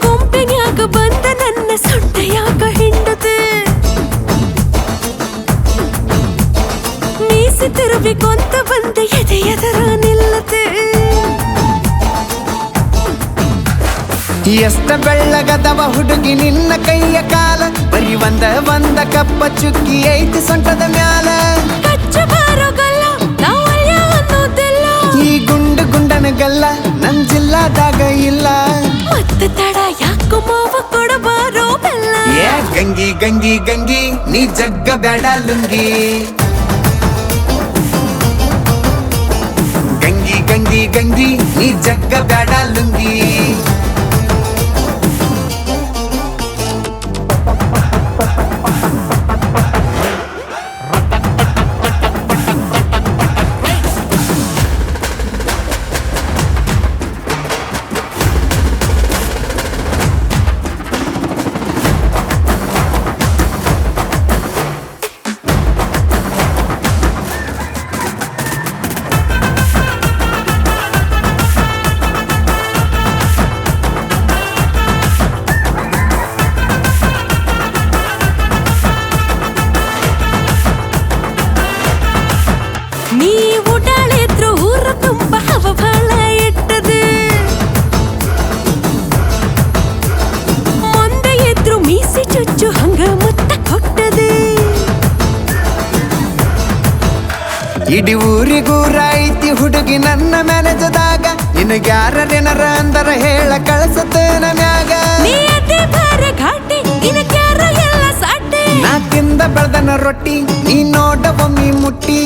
ಗುಂಪಿನ್ಯಾಗ ಬಂದ ನನ್ನ ಸೊಂಟೆಯಾಗ ಹಿಂಡದು ಮೀಸೆ ತಿರುವಿಕೊಂತ ಬಂದ ಎದೆಯದರ ನಿಲ್ಲದು ಎಷ್ಟ ಬೆಳ್ಳಗದವ ಹುಡುಗಿ ನಿನ್ನ ಕೈಯ ಕಾಲ ಬರೀ ಒಂದ ಕಪ್ಪ ಚುಕ್ಕಿ ಐತಿ ಸೊಂಟದ ಮ್ಯಾಲ ಕಚ್ಚ ಬಾರೋಗಲ್ಲ ನಾವಲ್ಯ ಅನ್ನೋದಿಲ್ಲ ಈ ಗುಂಡು ಗುಂಡನಗಲ್ಲ ನನ್ ಜಿಲ್ಲಾದಾಗ ಇಲ್ಲ ಮತ್ತೆ ತಡ ಯಾಕೋ ಮಾವ ಕೊಡಬಾರೋ ಬೆಲ್ಲ ಏ ಗಂಗಿ ಗಂಗಿ ಗಂಗಿ ನೀ ಜಗ್ಗ ಬ್ಯಾಡ ಲುಂಗಿ ಗಂಗಿ ಗಂಗಿ ಗಂಗಿ ನೀ ಜಗ್ಗ ಬ್ಯಾಡ ಲುಂಗಿ ಇಡೀ ಊರಿಗೂರ ಐತಿ ಹುಡುಗಿ ನನ್ನ ಮ್ಯಾನೇಜದಾಗ ನಿನಗ್ಯಾರೇನರ ಅಂದರ ಹೇಳ ಕಳಸತನ ಮ್ಯಾಗ ನೀ ಅದೇ ಬಾರೆ ಘಾಟಿ ನಿನಗ್ಯಾರ ಎಲ್ಲ ಸಾಟಿ ನಾ ತಿಂದ ಬೆಳ್ದನ ರೊಟ್ಟಿ ನೀ ನೋಡ ಒಮ್ಮಿ ಮುಟ್ಟಿ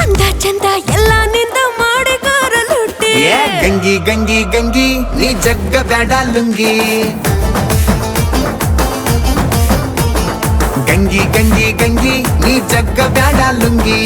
ಅಂದ ಚಂದ ಎಲ್ಲ ನಿಂದ ಮಾಡಿಗಾರ ಲುಟ್ಟಿ ಏ ಗಂಗಿ ಗಂಗಿ ಗಂಗಿ ನೀ ಜಗ್ಗ ಬ್ಯಾಡ ಲುಂಗಿ ಗಂಗಿ ಗಂಗಿ ಗಂಗಿ ನೀ ಜಗ್ಗ ಬ್ಯಾಡ lungi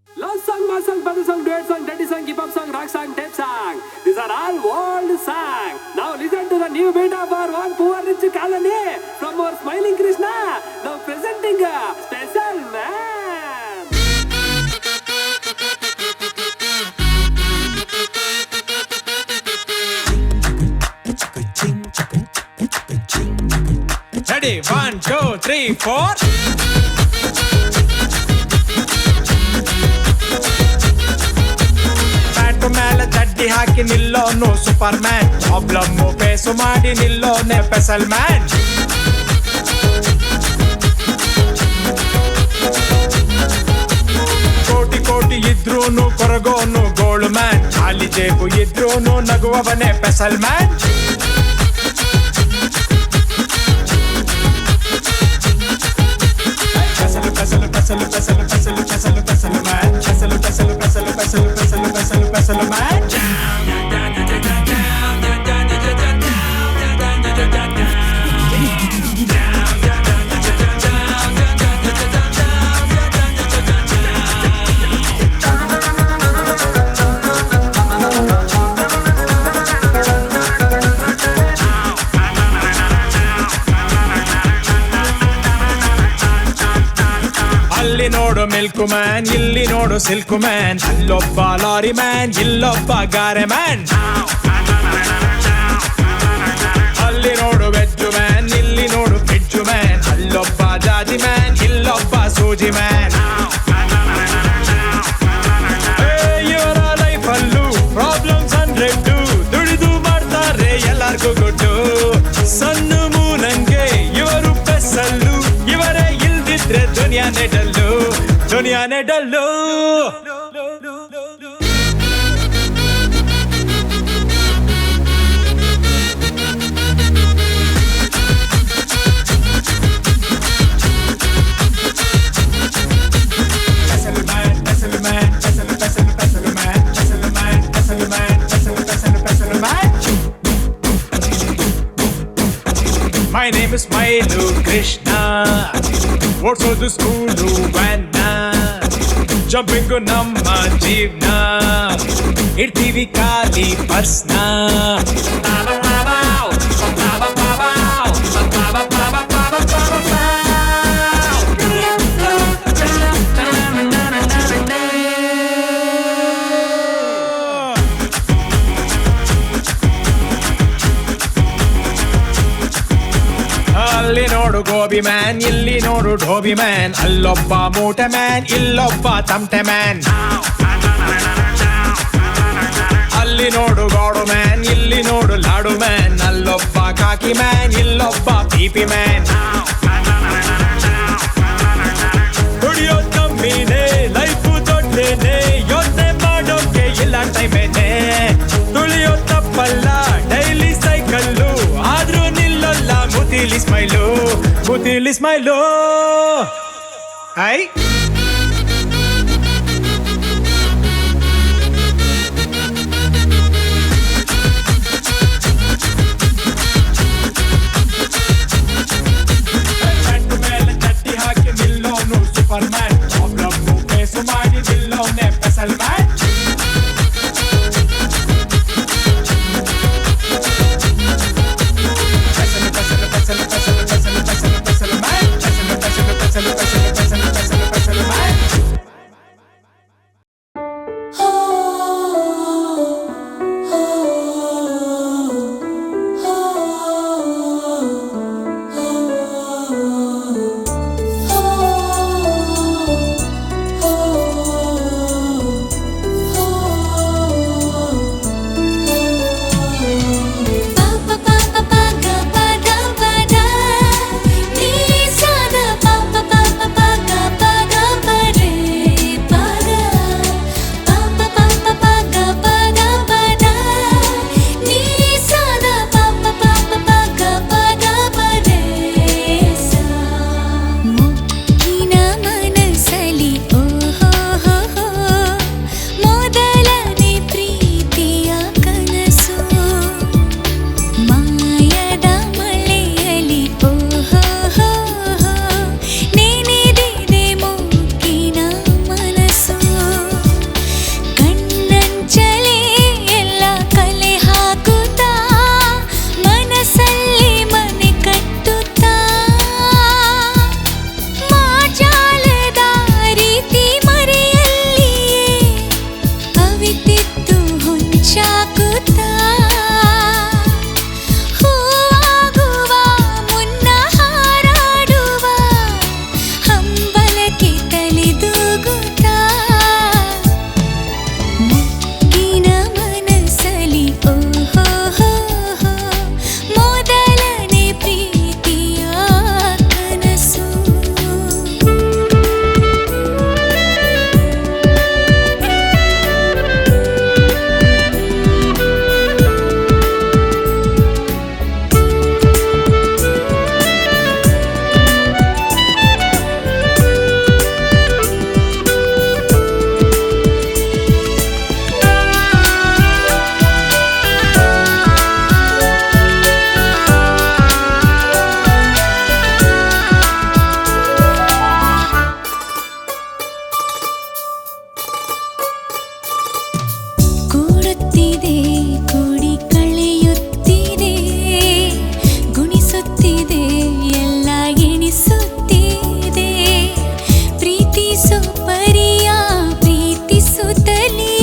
Love song, mass song, brother song, duet song, dirty song, hip hop song, rock song, tape song. These are all old songs. Now listen to the new beat of our one poor rich colony from our smiling Krishna. Now presenting a special man. Ready, 1, 2, 3, 4. Bat ಮೇಲೆ ಚಡ್ಡಿ ಹಾಕಿ ನಿಲ್ಲೋನು super man problem face ಮಾಡಿ ನಿಲ್ಲೋನೆ special man ಕೋಟಿ ಕೋಟಿ ಇದ್ರೂನು ಕೊರಗೋನು gold man ಖಾಲಿ ಜೇಬು ಇದ್ರೂನು ನಗುವವನೇ special man Pesalo, pesalo, pesalo, pesalo, pesalo, pesalo, man. Pesalo, pesalo, pesalo, pesalo, pesalo, pesalo, pesalo, man. ಅಲ್ಲಿ ನೋಡು ಮಿಲ್ಕು ಮ್ಯಾನ್ ಇಲ್ಲಿ ನೋಡು ಸಿಲ್ಕು ಮ್ಯಾನ್ ಅಲ್ಲೊಬ್ಬ ಲಾರಿ ಮ್ಯಾನ್ ಇಲ್ಲೊಬ್ಬ ಗಾರೆ ಮ್ಯಾನ್ ಅಲ್ಲಿ ನೋಡು ವೆಜ್ಜು ಮ್ಯಾನ್ ಇಲ್ಲಿ ನೋಡು ವೆಜ್ಜು ಮ್ಯಾನ್ ಅಲ್ಲೊಬ್ಬ ಜಾಜಿ ಮ್ಯಾನ್ ಇಲ್ಲೊಬ್ಬ ಸೂಜಿ ಮ್ಯಾನ್ ಇವರ ಲೈಫಲ್ಲೂ ಪ್ರಾಬ್ಲಮ್ಸ್ 100 ದುಡಿದು ಮಾಡ್ತಾರೆ ಎಲ್ಲಾರ್ಗೂ ಗುಡ್ಡು ಸಣ್ಣ ಮೂನಂಗೆ ಇವರು ಪೆಸಲ್ಲು ಇವರೇ ಇಲ್ದಿದ್ರೆ ದುನಿಯಾನೇ ಡಲ್ಲು ದುನಿಯಾನೇ dull My name is Mailu Krishna. What's all the school vanna? Jumping on namma jeevna. Irtivi kali parsna. ಅಲ್ಲಿ ನೋಡು ಗೋಬಿ ಮ್ಯಾನ್ ಇಲ್ಲಿ ನೋಡು ಢೋಬಿ ಮ್ಯಾನ್ ಅಲ್ಲೊಬ್ಬ ಮೂಟೆ ಮ್ಯಾನ್ ಇಲ್ಲೊಬ್ಬ ತಮಟೆ ಮ್ಯಾನ್ ಅಲ್ಲಿ ನೋಡು ಗಾಡು ಮ್ಯಾನ್ ಇಲ್ಲಿ ನೋಡು ಲಾಡು ಮ್ಯಾನ್ ಅಲ್ಲೊಬ್ಬ ಕಾಕಿ ಮ್ಯಾನ್ ಇಲ್ಲೊಬ್ಬ ಪಿಪಿ ಮ್ಯಾನ್ ದುಡಿಯೋ ಕಮ್ಮಿನೇ ಲೈಫು ದೊಡ್ಡೇನೆ ಯೋಚನೆ ಮಾಡೋಕೆ ಇಲ್ಲ ಟೈಮೇನೆ ತುಳಿಯೋ ತಪ್ಪಲ್ಲ ಡೈಲಿ ಸೈಕಲ್ಲು ಆದ್ರೂ ನಿಲ್ಲಲ್ಲ ಮುತಿಲಿ ಸ್ಮೈಲು ಐ ಮೇಲೆ ಚಟ್ಟಿ ಹಾಕಿ ನಿಲ್ಲೋನು ಸೂಪರ್ ಮ್ಯಾನ್ ಪ್ರಾಬ್ಲಮ್ ಫೇಸು ಮಾಡಿ ನಿಲ್ಲೋನೆ special man Pesalo, pesalo, pesalo, pesalo, pesalo, man. Pesalo, pesalo, pesalo, pesalo, pesalo, pesalo, pesalo, man. ಕುಳಿತಿತ್ತು ಹೊಂಚಾಕುತ್ತಾ ಹೂವಾಗುವ ಮುನ್ನ ಹಾರಾಡುವ ಹಂಬಲಕ್ಕೆ ತಲೆದೂಗುತ್ತಾ ಮುಗ್ಗಿನ ಮನಸ್ಸಲಿ ಓಹೋ ಮೊದಲನೇ ಪ್ರೀತಿಯ ಕನಸು ಕೂಡುತ್ತಿದೆ ಕೂಡಿ ಕಳೆಯುತ್ತಿದೆ ಗುಣಿಸುತ್ತಿದೆ ಎಲ್ಲ ಎಣಿಸುತ್ತಿದೆ ಪ್ರೀತಿಸೋ ಪರಿಯ ಪ್ರೀತಿಸುತ್ತಲೇ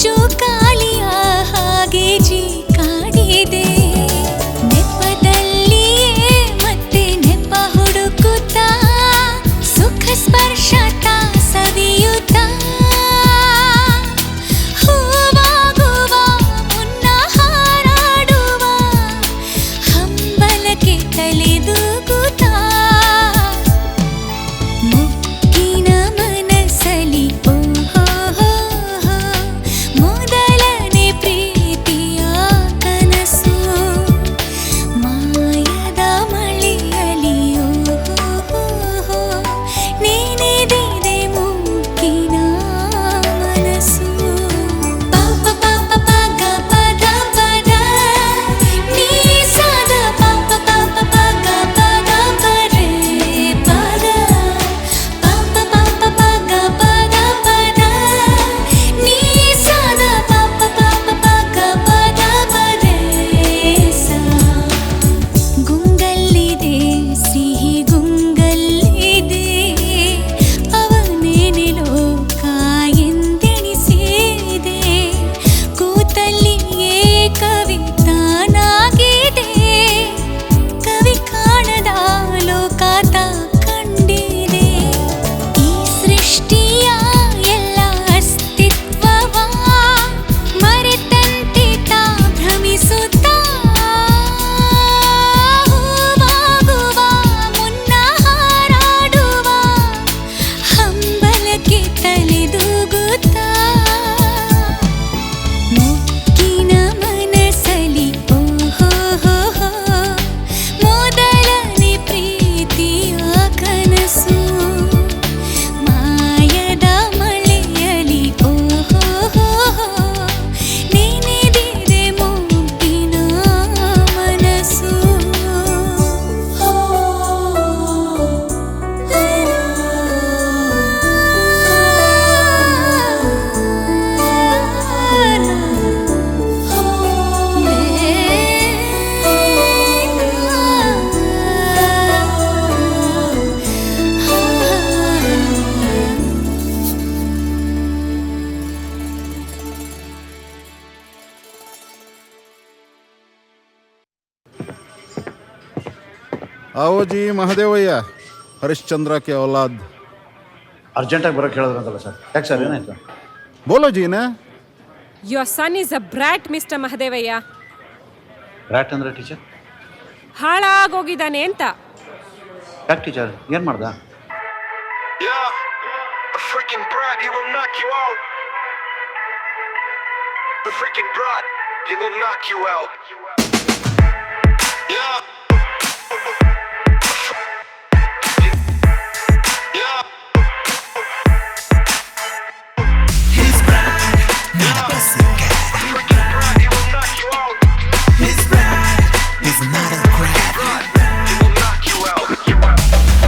ಜೋಕಾಲಿಯ ಹಾಗೆ ಜೀ ಕಾಡಿದೆ ನೆಪದಲ್ಲಿಯೇ ಮತ್ತೆ ನೆಪ ಹುಡುಕುತ್ತಾ ಸುಖ ಸ್ಪರ್ಶ ತಾ ಸವಿಯುತ್ತಾ ಹೂವಾಗುವ ಮುನ್ನ ಹಾರಾಡುವ ಹಂಬಲಕ್ಕೆ ತಲೆದೂಗುತ್ತಾ ಮುಗ್ಗಿನ ಮನಸ್ಸಲಿ ಓಹೋ ಮೊದಲನೇ ಪ್ರೀತಿಯ ಕನಸು ಮಾಯದ ಮಳೆಯಲಿ ಓಹೋ ನೆನೆದಿದೆ ಮುಗ್ಗಿನ ಮನಸ್ಸು ಪಾಪ ಪಾಪ ಪಗ ಪದ ಪದ ನೀ ಸದ ಪಾಪ ಪಾಪ ಪಗ ಪದ ಪರೆ ಪದ ಪಾಪ ಪಾಪ ಪಗ ಪದ ಪದ ನೀ ಸದ ಪಾಪ ಪಾಪ ಪಗ ಪದ ಪರೆ ಸ ಗುಂಗಲ್ಲಿದೆ ಸಿಹಿ ಗುಂಗಲ್ಲಿದೆ ಅವನೇನೆ ಲೋಕ ಎಂದೆಣಿಸಿದೆ ಕೂತಲ್ಲಿಯೇ ಕವಿತಾನಾಗಿದೆ ಕವಿ ಕಾಣದ ಲೋಕ ತಾ ಕಂಡಿದೆ ಈ ಸೃಷ್ಟಿಯ ಎಲ್ಲ ಅಸ್ತಿತ್ವವ ಮರೆತಂತೆ ತಾ ಭ್ರಮಿಸುತ್ತಾ ಹೂವಾಗುವ ಮುನ್ನ ಹಾರಾಡುವ ಹಂಬಲಕ್ಕೆ ತಲೆದೂಗುತ್ತಾ ಮುಗ್ಗಿನ ಮನಸ್ಸಲಿ ಓಹೋ ಮೊದಲನೇ ಪ್ರೀತಿಯ ಕನಸು ಮಾಯದ ಮಳೆಯಲಿ ಓಹೋ ನೆನೆದಿದೆ ಮುಗ್ಗಿನ ಮನಸ್ಸು आओ जी महादेवಯ್ಯ हरिश्चंद्र के औलाद ಅರ್ಜೆಂಟಾಗಿ ಬರೋಕ್ಕೆ ಹೇಳಿದ್ರಂತಲ್ಲ ಸರ್ ಯಾಕೆ ಸರ್ ಏನಾಯ್ತು बोलो जी ने Your son is a brat, Mr. Mahadevaya. Rat ಅಂದರೆ ಟೀಚರ್ ಹಾಳಾಗೋಗಿದ್ದಾನೆ ಅಂತ. ಯಾಕೆ ಟೀಚರ್ ಏನು ಮಾಡ್ದ A freaking brat, he will knock you out. The freaking brat, he will knock you out. Yeah. His bride, not a pussycat. Freaking brat, he will knock you out. His bride is not a crab. He will knock you out.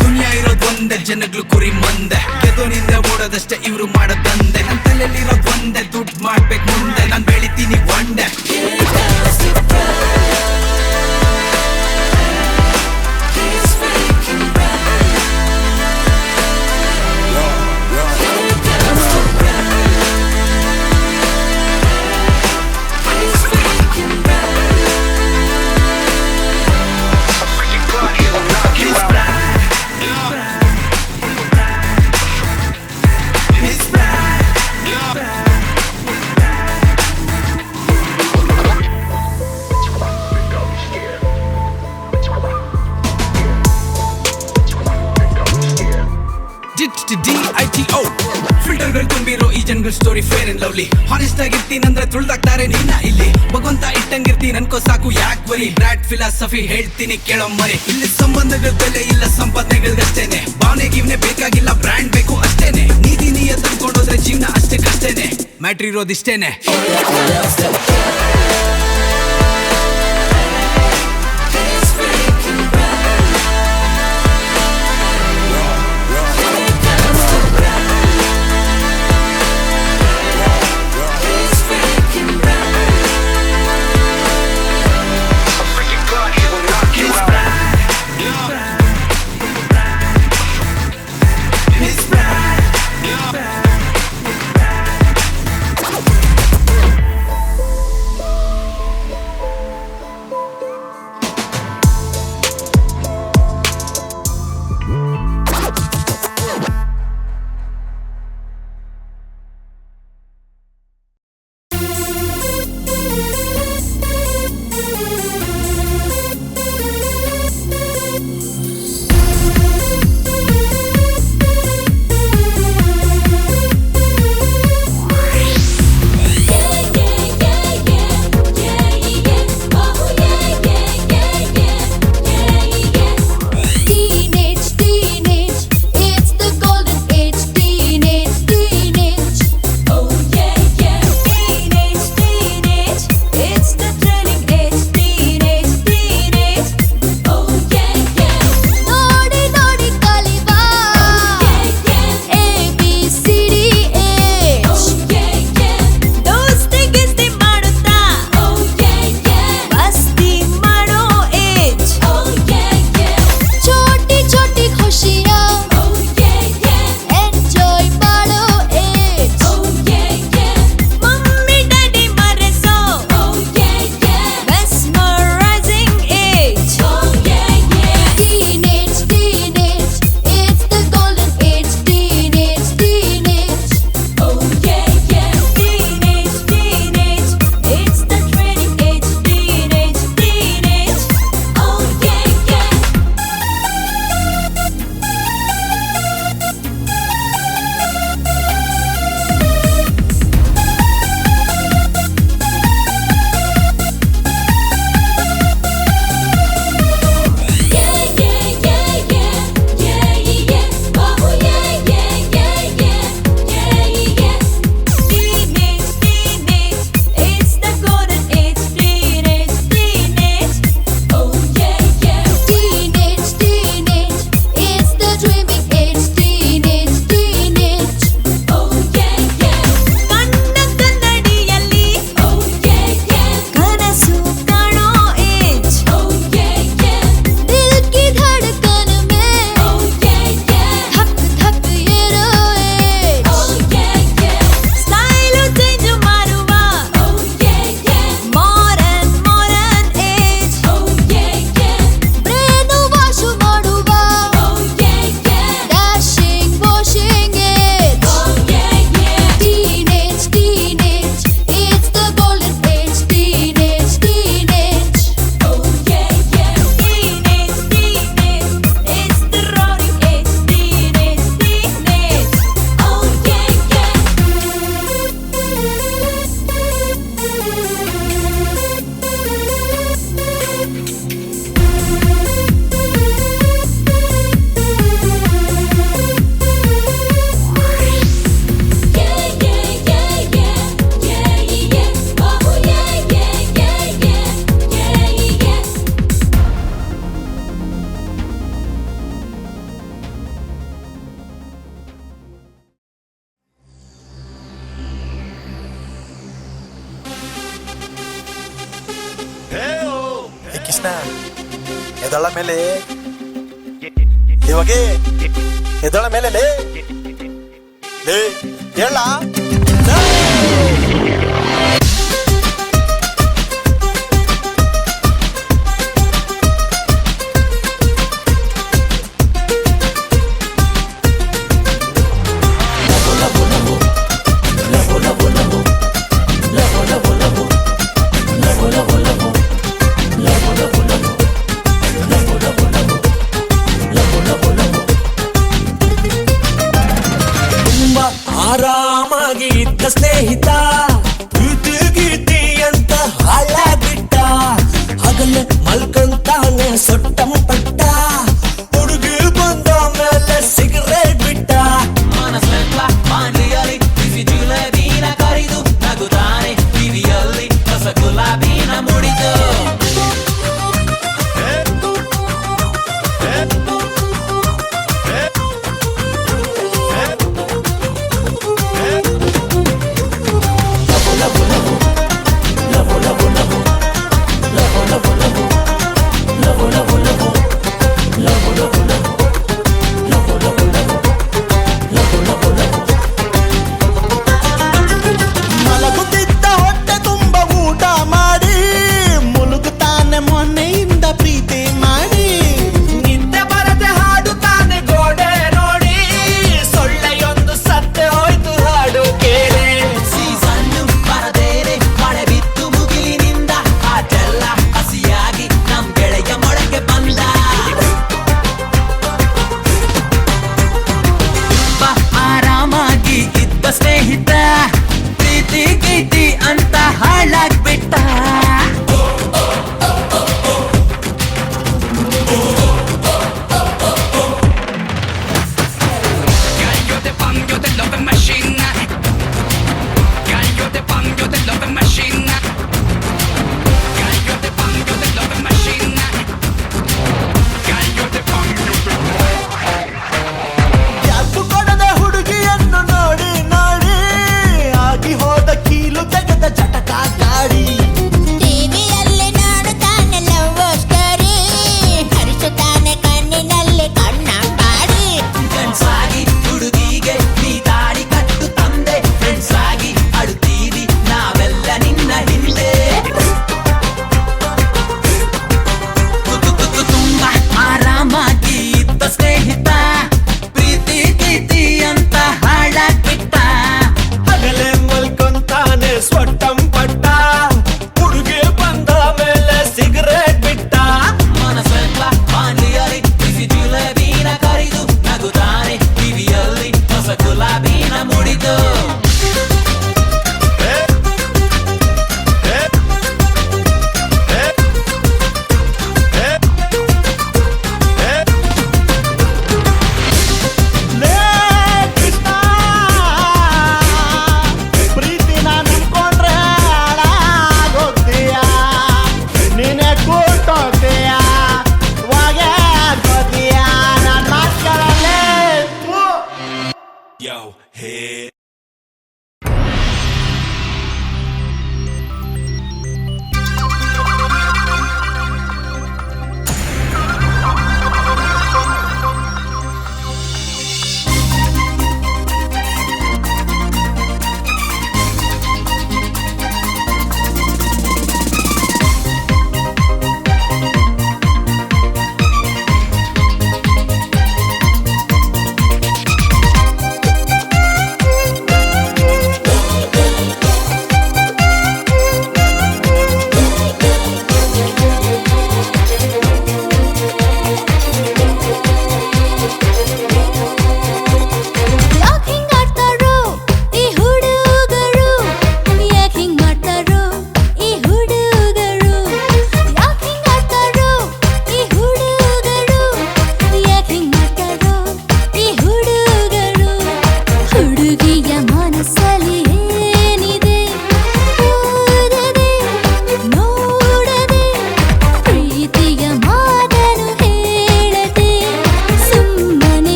ದುನಿಯಾ ಇರೋದು ಒಂದೇ, ಜನಗಳು ಕುರಿ ಮಂದೆ. ಗೆದೋನಿಂದ ಓಡೋದಷ್ಟೇ ಇವ್ರು ಮಾಡೋದಂದೆ. ನನ್ನ ತಲೆಯಲ್ಲಿರೋದು ಒಂದೇ, ದುಡ್ಡು ಮಾಡ್ಬೇಕು ಮುಂದೆ. ನಾನು ಬೆಳಿತೀನಿ ಒಂದೇ. Single story fair and lovely. Honest ಆಗಿರ್ತೀನಂದ್ರೆ ತುಳ್ದಾಕ್ತಾರೆ ನಿನ್ನ ಇಲ್ಲಿ. ಭಗವಂತ ಇಟ್ಟಂಗಿರ್ತೀನಿ ಅನ್ಕೋ ಸಾಕು ಯಾಕ್ ಬರೀ. ಬ್ರಾಡ್ ಫಿಲಾಸಫಿ ಹೇಳ್ತೀನಿ ಕೇಳೋ ಮರಿ. ಇಲ್ಲಿ ಸಂಬಂಧಗಳ ಬೆಲೆ ಇಲ್ಲ ಸಂಪಾದನೆಗಳ್ಗಷ್ಟೇನೆ. ಭಾವನೆಗೆ ಇವ್ನೆ ಬೇಕಾಗಿಲ್ಲ ಬ್ರ್ಯಾಂಡ್ ಬೇಕು ಅಷ್ಟೇನೆ. ನೀತಿ ನೀಯ ತಂದ್ಕೊಂಡೋದ್ರೆ ಜೀವನ ಅಷ್ಟೇ ಕಷ್ಟೇನೆ. ಮ್ಯಾಟ್ರ್ ಇರೋದಿಷ್ಟೇನೆ. ಕೃಷ್ಣ ಎದಳ ಮೇಲೆ ಇವಾಗೆ ಎದಳ ಮೇಲೆ ಲೇ ಹೇಳ ಆರಾಮಾಗಿ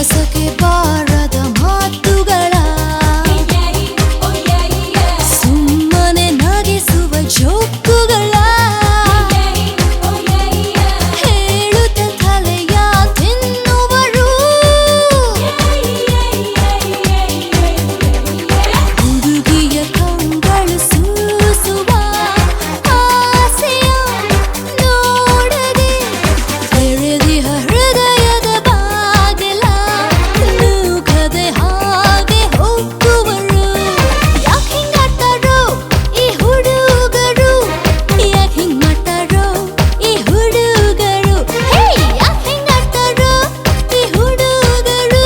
ಮನಸಕ್ಕೆ ಬಾರದ ಮಾತುಗಳ ಸುಮ್ಮನೆ ನಗಿಸುವ ಜೋಕುಗಳ ಹೇಳುತ್ತ ತಲೆಯ ತಿನ್ನುವರು ಹುಡುಗಿಯ ಕಂಗಳು ಸೂಸುವ ಆಸೆಯ ನೋಡದೆ ತೆರೆದಿಹ ಹೃದಯದ ಬಾಗಿಲ ನೂಕದೆ ಹಾಗೆ ಹೋಗುವರು. ಯಾಕ್ ಹಿಂಗಾಡ್ತಾರೋ ಈ ಹುಡುಗರು, ಯಾಕ್ ಹಿಂಗ್ ಮಾಡ್ತಾರೋ ಈ ಹುಡುಗರು, ಹೇ ಯಾಕ್ ಹಿಂಗಾಡ್ತಾರೋ ಈ ಹುಡುಗರು,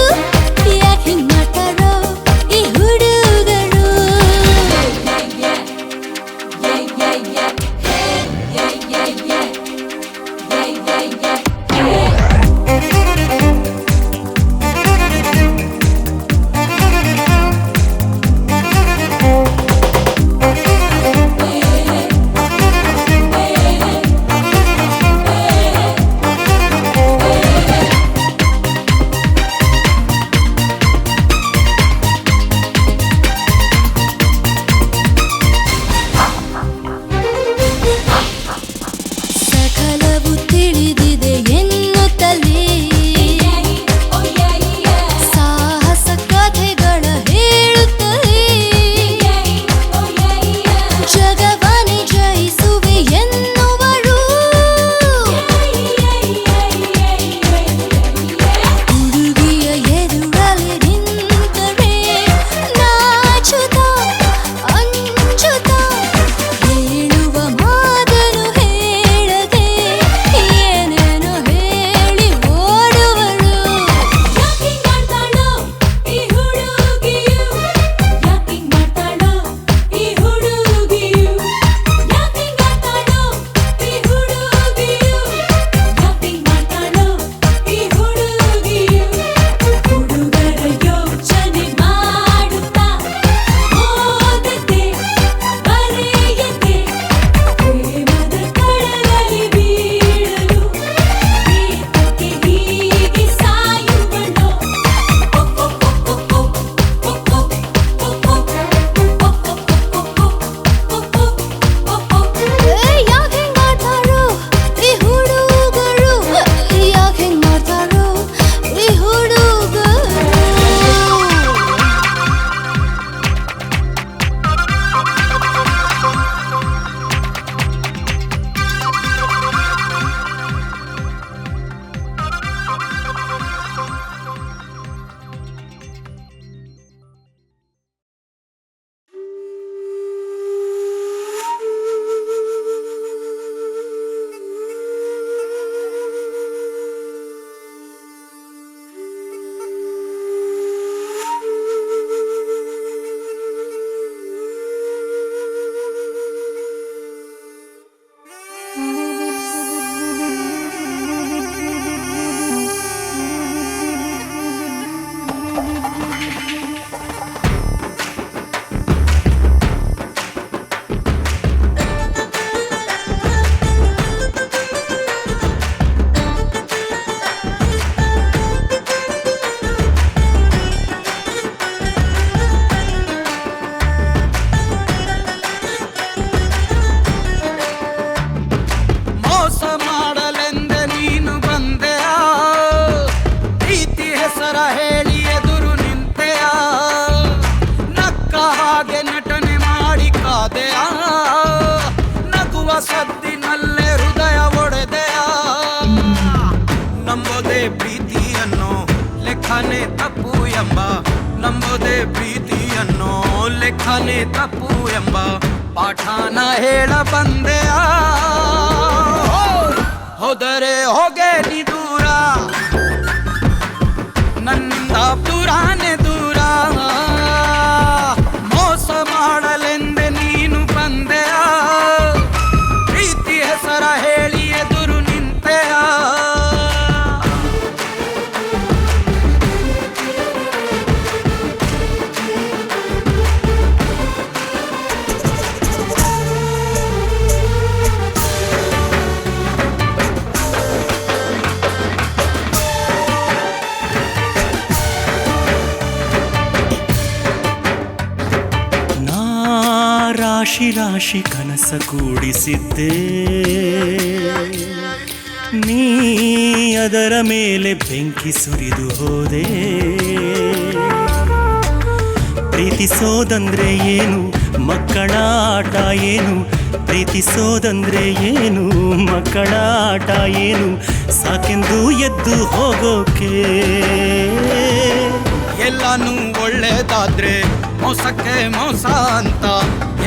ಯಾಕ್ ಹಿಂಗ್ ಮಾಡ್ತಾರೋ ಈ ಹುಡುಗರು. ಸಕಲವು ತಿಳಿದಿದೆ ಎನ್ನುತ್ತಲೇ ಸಾಹಸ ಕಥೆಗಳ ಹೇಳುತ್ತಲೇ ಜಗವನೆ ಜಯಿಸುವೆ ಎನ್ನುವರು. ಹುಡುಗಿಯ ಎದುರಲ್ಲಿ ನಿಂತರೆ ನಾಚುತ್ತ ಅಂಜುತ್ತ ಹೇಳುವ ಮಾತನು ಹೇಳದೆ ಏನೇನೋ ಹೇಳಿ ಓಡುವರು. ಯಾಕ್ ಹಿಂಗ್ ಮಾಡ್ತಾಳೋ ಈ ಹುಡುಗಿಯು, ಯಾಕ್ ಹಿಂಗ್ ಮಾಡ್ತಾಳೋ ಈ ಹುಡುಗಿಯು, ಯಾಕ್ ಹಿಂಗ್ ಮಾಡ್ತಾಳೋ ಈ ಹುಡುಗಿಯು, ಯಾಕ್ ಹಿಂಗ್ ಮಾಡ್ತಾಳೋ ಈ ಹುಡುಗಿಯು. ಹುಡುಗರ ಯೋಚನೆ ಮಾಡುತ್ತಾ ಓದದೆ ಬರೆಯದೆ ಪ್ರೇಮದ ಕಡಲಲ್ಲಿ ಬೀಳಲು ಏತಕ್ಕೆ ಹೀಗೆ ಸಾಯುವಳೋ. ಯಾಕ್ ಹಿಂಗ್ ಮಾಡ್ತಾರೋ ಈ ಹುಡುಗರು, ಯಾಕ್ ಹಿಂಗ್ ಮಾಡ್ತಾರೋ ಈ ಹುಡುಗರು. ಮೋಸ ಮಾಡಲೆಂದೆ ನೀನು ಬಂದೆಯ, ಪ್ರೀತಿ ಹೆಸರ ಹೇಳಿ ಎದುರು ನಿಂತೆಯ, ನಕ್ಕ ಹಾಗೆ ನಟನೆ ಮಾಡಿ ಕಾದೆಯ, ನಗುವ ಸದ್ದಿನಲ್ಲೇ ಹೃದಯ ಒಡೆದೆಯ. ನಂಬೋದೆ ಪ್ರೀತಿಯನ್ನು ಲೆಕ್ಕನೆ ತಪ್ಪು ಎಂಬ, ನಂಬೋದೆ ಪ್ರೀತಿಯನ್ನು ಲೆಕ್ಕನೆ ತಪ್ಪು ಎಂಬ ಪಾಠನ ಹೇಳ ಬಂದೆಯ. ಹೋದರೆ ಹೋಗೆ ನೀ ದೂರ, ನನ್ನಿಂದ ದೂರಾನೆ ದೂರ. ಮೋಸ ಮಾಡಲೆಂದೆ ನೀನು ಬಂದೆಯ, ಪ್ರೀತಿ ಹೆಸರ ಹೇಳಿ ಎದುರು ನಿಂತೆಯ. ರಾಶಿ ರಾಶಿ ಕನಸ ಕೂಡಿಸಿದ್ದೆ, ನೀ ಅದರ ಮೇಲೆ ಬೆಂಕಿ ಸುರಿದು ಹೋದೆ. ಪ್ರೀತಿಸೋದಂದ್ರೆ ಏನು, ಮಕ್ಕಳ ಆಟ ಏನು, ಪ್ರೀತಿಸೋದಂದ್ರೆ ಏನು, ಮಕ್ಕಳ ಆಟ ಏನು, ಸಾಕೆಂದು ಎದ್ದು ಹೋಗೋಕೆ. ಎಲ್ಲಾನು ಒಳ್ಳೇದಾದ್ರೆ ಮೋಸಕ್ಕೆ ಮೋಸ ಅಂತ,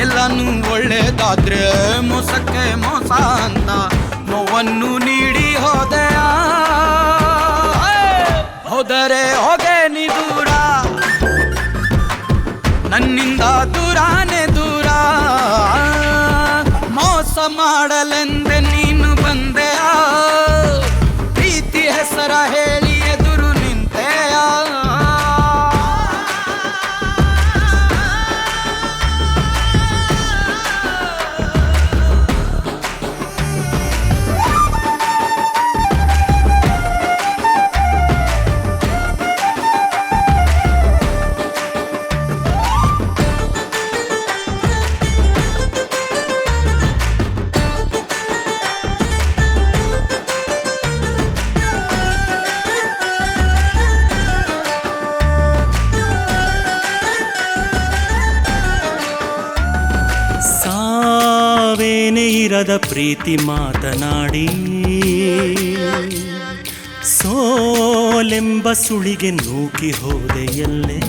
ಎಲ್ಲಾನು ಒಳ್ಳೇದಾದ್ರೆ ಮೋಸಕ್ಕೆ ಮೋಸ ಅಂತ ನೋವನ್ನು ನೀಡಿ ಹೋದೆಯ. ಹೋದರೆ ಹೋಗೆ ನೀ ದೂರ, ನನ್ನಿಂದ ದೂರಾನೇ ದೂರ. ಮೋಸ ಮಾಡಲೆಂದೆ ನೀನು ಬಂದೆಯ, ಪ್ರೀತಿ ಹೆಸರ ಹೇಳಿ ಎದುರು ನಿಂತೆಯ. ಸಾವೇನೇ ಇರದ ಪ್ರೀತಿ ಮಾತನಾಡಿ, ಸೋಲೆಂಬ ಸುಳಿಗೆ ನೂಕಿ ಹೋದೆ ಎಲ್ಲೇ.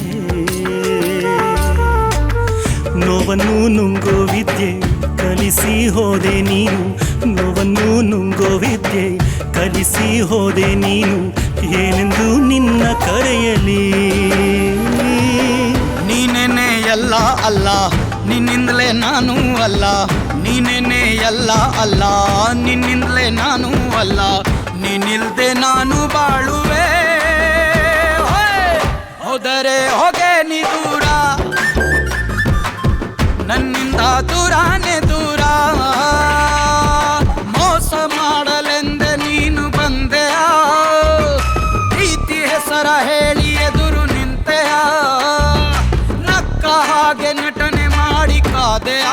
ನೋವನ್ನು ನುಂಗೋ ವಿದ್ಯೆ ಕಲಿಸಿ ಹೋದೆ ನೀನು, ನೋವನ್ನು ನುಂಗೋ ವಿದ್ಯೆ ಕಲಿಸಿ ಹೋದೆ ನೀನು. ಏನೆಂದು ನಿನ್ನ ಕರೆಯಲಿ, ನೀನೇನೆ ಎಲ್ಲ ಅಲ್ಲ, ನಿನ್ನಿಂದಲೇ ನಾನು ಅಲ್ಲ. ನೀನೇನೆ ಎಲ್ಲ ಅಲ್ಲ, ನಿನ್ನಿಂದಲೇ ನಾನು ಅಲ್ಲ. ನೀನಿಲ್ದೆ ನಾನು ಬಾಳುವೆ. ಹೋದರೆ ಹೋಗೆ ನೀ ದೂರ, ನನ್ನಿಂದ ದೂರಾನೇ ದೂರ. ಮೋಸ ಮಾಡಲೆಂದೆ ನೀನು ಬಂದೆಯ, ಪ್ರೀತಿ ಹೆಸರ ಹೇಳಿ ಎದುರು ನಿಂತೆಯ. ನಕ್ಕ ಹಾಗೆ ನಟನೆ ಮಾಡಿ ಕಾದೆಯ,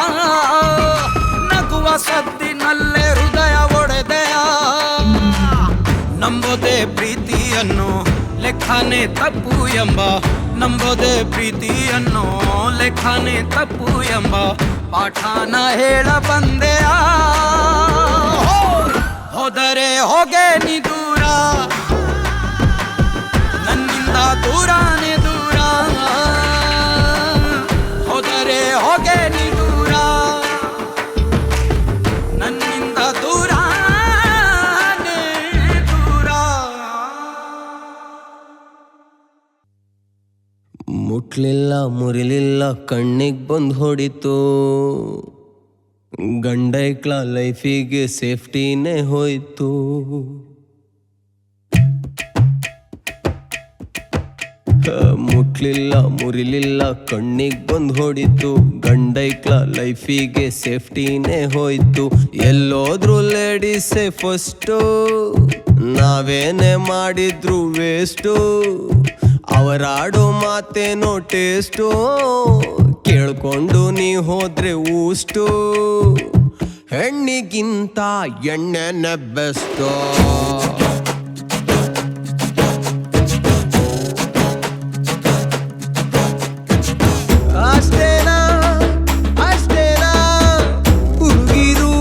ನಗುವ ಸದ್ದಿನಲ್ಲೇ ಹೃದಯ ಒಡೆದೆಯ. ನಂಬೋದೆ ಪ್ರೀತಿಯನ್ನು ಲೆಕ್ಕನೆ ತಪ್ಪು ಎಂಬ, ನಂಬೋದೆ ಪ್ರೀತಿಯನ್ನು ಲೆಕ್ಕನೆ ತಪ್ಪು ಎಂಬ ಪಾಠನ ಹೇಳ ಬಂದೆಯ. ಹೋದರೆ ಹೋಗೆ ನೀ ದೂರ, ನನ್ನಿಂದ ದೂರಾನೇ ದೂರ. ಹೋದರೆ ಹೋಗೆ ನೀ ದೂರ, ನನ್ನಿಂದ ದೂರಾನೇ ದೂರ. ಮುಟ್ಲಿಲ್ಲ ಮುರಿಲಿಲ್ಲ ಕಣ್ಣಿಗೆ ಬಂದು ಹೊಡಿತು, ಗಂಡೈಕ್ಳ ಲೈಫಿಗೆ ಸೇಫ್ಟಿನೇ ಹೋಯ್ತು. ಮುಟ್ಲಿಲ್ಲ ಮುರಿಲಿಲ್ಲ ಕಣ್ಣಿಗೆ ಬಂದು ಹೊಡಿತು, ಗಂಡೈಕ್ಳ ಲೈಫಿಗೆ ಸೇಫ್ಟಿನೇ ಹೋಯ್ತು. ಎಲ್ಲೋದ್ರು ಲೇಡೀಸೇ ಫಸ್ಟು, ನಾವೇನೇ ಮಾಡಿದ್ರು ವೇಸ್ಟು. ಅವರಾಡೋ ಮಾತೇನೋ ಟೇಸ್ಟು, ಕೇಳ್ಕೊಂಡು ನೀ ಹೋದ್ರೆ ಊಷ್ಟು. ಹೆಣ್ಣಿಗಿಂತ ಎಣ್ಣೆನೆ ಬೆಸ್ಟು. ಅಷ್ಟೇನಾ ಅಷ್ಟೇನಾ ಹುಡುಗಿರು,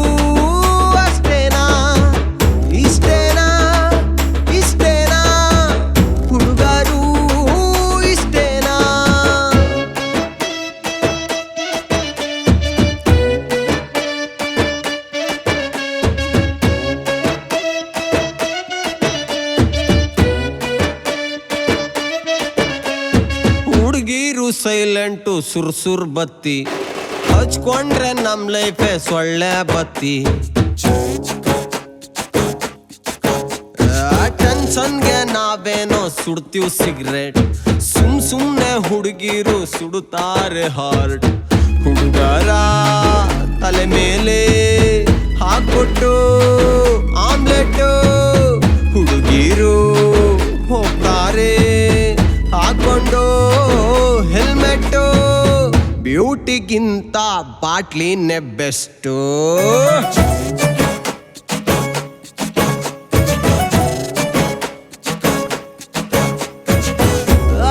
ಅಷ್ಟೇನಾ ಇಷ್ಟೇನಾ ಇಷ್ಟೇನಾ ಹುಡುಗರು, ಇಷ್ಟೇನಾ. ಹುಡುಗಿರು ಸೈಲೆಂಟು ಸುರ್ಸುರ್ ಬತ್ತಿ, ಹಚ್ಕೊಂಡ್ರೆ ನಮ್ ಲೈಫೇ ಸೊಳ್ಳೆ ಬತ್ತಿ. ಟೆನ್ಷನ್ಗೆ ನಾವೇನೋ ಸುಡ್ತೀವ್ ಸಿಗರೇಟ್, ಸುಮ್ನೆ ಹುಡುಗಿರು ಸುಡುತ್ತಾರೆ ಹಾರ್ಟ್. ಹುಡುಗರ ತಲೆ ಮೇಲೆ ಹಾಕ್ಬಿಟ್ಟು ಆಮ್ಲೆಟ್, ಹುಡುಗಿರು ಹೋಗ್ತಾರೆ ಹಾಕೊಂಡು ಹೆಲ್ಮೆಟ್ಟು. ಬ್ಯೂಟಿಗಿಂತ ಬಾಟ್ಲಿನೇ ಬೆಸ್ಟು.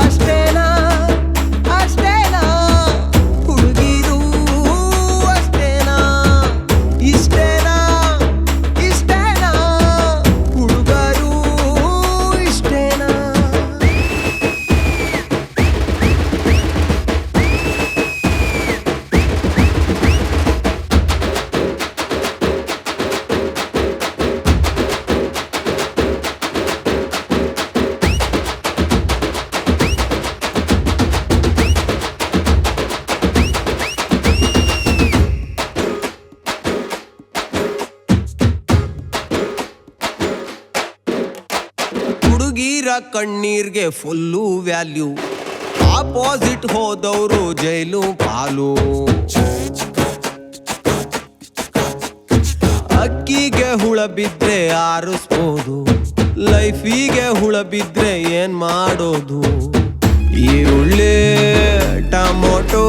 ಅಷ್ಟೇನಾ ಅಷ್ಟೇನಾ ಹುಡುಗಿರು ಅಷ್ಟೇನಾ ಇಷ್ಟೇನಾ ಇಷ್ಟೇನಾ ಹುಡುಗರು ಇಷ್ಟೇನಾ. ಹುಡುಗಿರ ಕಣ್ಣೀರ್ಗೆ ಫುಲ್ಲು ವ್ಯಾಲ್ಯೂ, ಆಪೋಸಿಟ್ ಹೋದವರು ಜೈಲು ಪಾಲು. ಅಕ್ಕಿಗೆ ಹುಳ ಬಿದ್ರೆ ಆರಿಸ್ಬೋದು, ಲೈಫಿಗೆ ಹುಳ ಬಿದ್ರೆ ಏನ್ ಮಾಡೋದು. ಈರುಳ್ಳಿ ಟೊಮೊಟೊ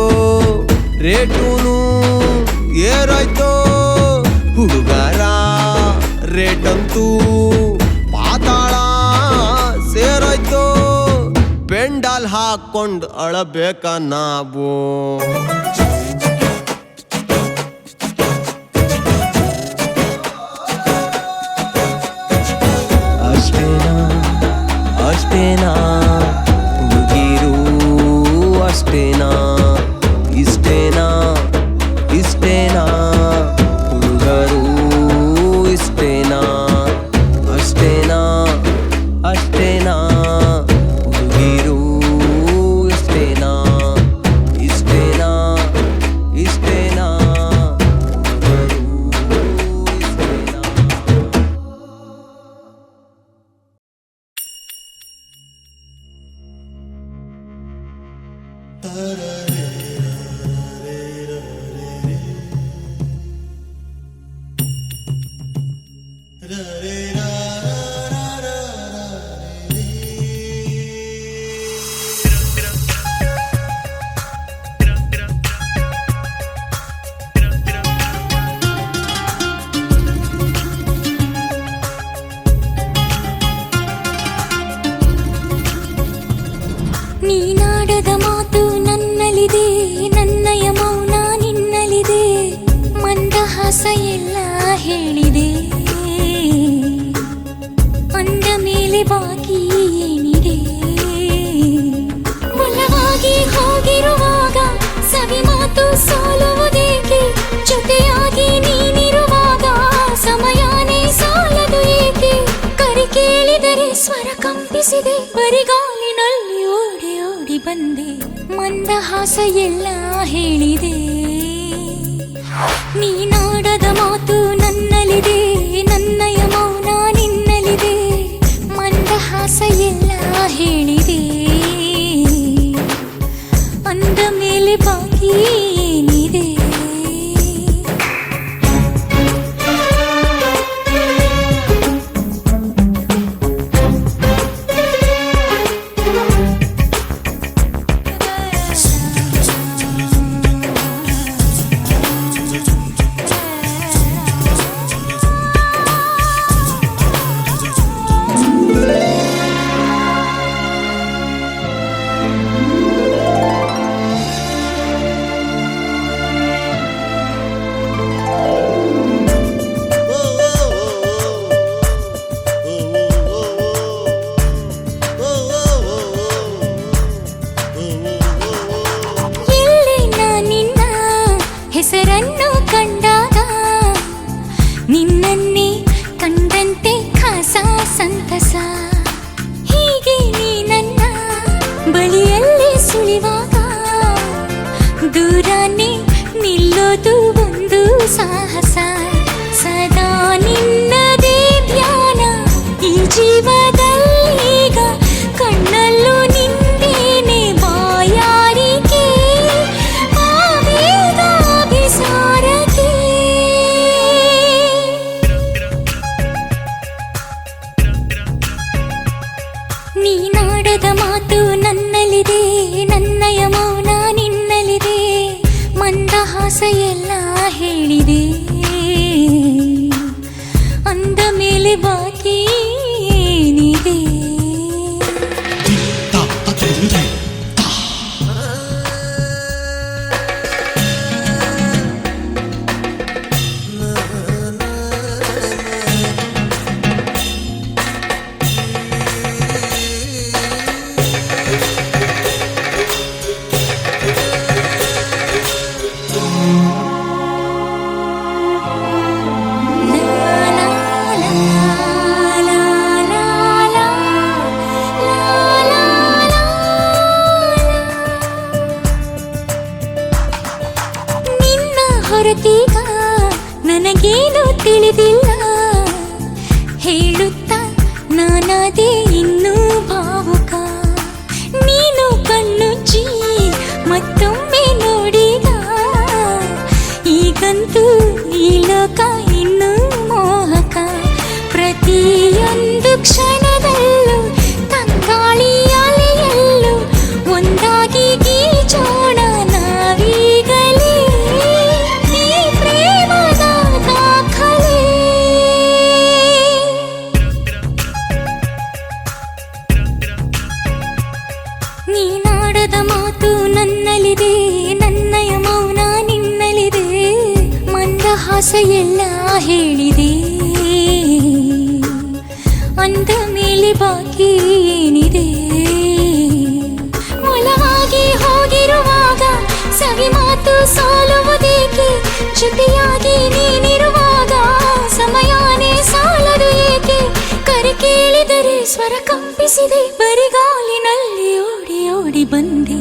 ರೇಟೂನು ಏರಾಯ್ತೋ, ಹುಡುಗರ ರೇಟಂತೂ ಪಾತಾಳ ಸೇರಾಯ್ತೋ. ಪೆಂಡಾಲ್ ಹಾಕೊಂಡ್ ಅಳಬೇಕ ನಾವು. ಅಷ್ಟೇನಾ ಅಷ್ಟೇನಾ ಹುಡುಗಿರು ಅಷ್ಟೇನಾ ಇಷ್ಟೇನಾ ಇಷ್ಟೇನಾ ಹುಡುಗರು ಇಷ್ಟೇನಾ ಅಷ್ಟೇನಾ ಅಷ್ಟೇನಾ ಹುಡುಗಿರು ಇಷ್ಟೇನಾ ಇಷ್ಟೇನಾ ಇಷ್ಟೇನಾ ಹುಡುಗರು ಇಷ್ಟೇನಾ. ನೀನಾಡದ ಮಾತು ನನ್ನಲ್ಲಿದೆ, ನನ್ನಯ ಮೌನ ನಿನ್ನಲ್ಲಿದೆ, ಮಂದಹಾಸ ಎಲ್ಲ ಹೇಳಿದೆ, ಅಂದ ಮೇಲೆ ಬಾಕಿ ಏನಿದೆ. ಒಲವಾಗಿ ಹೋಗಿರುವಾಗ ಸವಿ ಮಾತು ಸೋಲುವುದೇಕೆ, ಜೊತೆಯಾಗಿ ನೀನಿರುವಾಗ ಸಮಯನೇ ಸಾಲದು ಏಕೆ. ಕರೆ ಕೇಳಿದರೆ ಸ್ವರ ಕಂಪಿಸಿದೆ, ಬರಿಗಾಲಿನಲ್ಲಿ ಓಡಿ ಓಡಿ ಬಂದೆ, ಮಂದಹಾಸ ಎಲ್ಲ ಹೇಳಿದೆ. ನೀನಾಡದ ಮಾತು ನನ್ನಲ್ಲಿದೆ, ನನ್ನಯ ಮೌನ ನಿನ್ನಲ್ಲಿದೆ, ಮಂದಹಾಸ ಎಲ್ಲ ಹೇಳಿದೆ, ಅಂದ ಮೇಲೆ ಬಾಕಿ ಏನಿದೆ. ಹೆಸರನ್ನು ಕಂಡಾಗ ನಿನ್ನನ್ನೇ ಕಂಡಂತೆ ಖಾಸ ಸಂತಸ. ಹೀಗೆ ನೀ ನನ್ನ ಬಳಿಯಲ್ಲಿ ಸುಳಿವಾಗ ದೂರನೇ ನಿಲ್ಲೋದು ಒಂದು ಸಾಹಸ. ಸದಾ ನಿನ್ನದೇ ಧ್ಯಾನ ಈ ಜೀವದಲ್ಲೀಗ, ಕಣ್ಣಲ್ಲೂ ನಿಂದೇನೆ ಬಾಯಾರಿಕೆ, ಆವೇಗ ಅಭಿಸಾರಕ್ಕೆ. ನೀನಾಡದ ಮಾತು ನನ್ನಲ್ಲಿದೆ, ನನ್ನಯ ಮೌನ ನಿನ್ನಲ್ಲಿದೆ, ಮಂದಹಾಸ ಎಲ್ಲ ಹೇಳಿದೆ, ಅಂದ ಮೇಲೆ ಬಾಕಿ ಏನಿದೆ? ಹೊರತೀಗ ನನಗೇನು ತಿಳಿದಿಲ್ಲ, ಹೇಳುತ್ತಾ ನಾನಾದೆ ಇನ್ನೂ ಭಾವುಕ. ನೀನು ಕಣ್ಣುಚ್ಚಿ ಮತ್ತೊಮ್ಮೆ ನೋಡಿದ, ಈಗಂತೂ ಈ ಲೋಕ ಇನ್ನೂ ಮೋಹಕ. ಪ್ರತಿಯೊಂದು ಕ್ಷಣದಲ್ಲೂ ತಂಗಾಳಿ ಅಲೆಯಲ್ಲೂ ಒಂದಾಗಿ ಗೀಚೋಣ ನಾವೀಗಲೇ. ನೀನಾಡದ ಮಾತು ನನ್ನಲ್ಲಿದೆ, ನನ್ನಯ ಮೌನ ನಿನ್ನಲ್ಲಿದೆ, ಮಂದಹಾಸ ಎಲ್ಲ ಹೇಳಿದೆ, ಅಂದ ಮೇಲೆ ಬಾಕಿ ಏನಿದೆ? ಒಲವಾಗಿ ಹೋಗಿರುವಾಗ ಸವಿ ಮಾತು ಸೋಲುವುದೇಕೆ? ಜೊತೆಯಾಗಿ ನೀನಿರುವಾಗ ಸಮಯನೇ ಸಾಲದು ಏಕೆ? ಕರೆ ಕೇಳಿದರೆ ಸ್ವರ ಕಂಪಿಸಿದೆ, ಬರಿಗಾಲಿನಲ್ಲಿ ಓಡಿ ಓಡಿ ಬಂದೆ.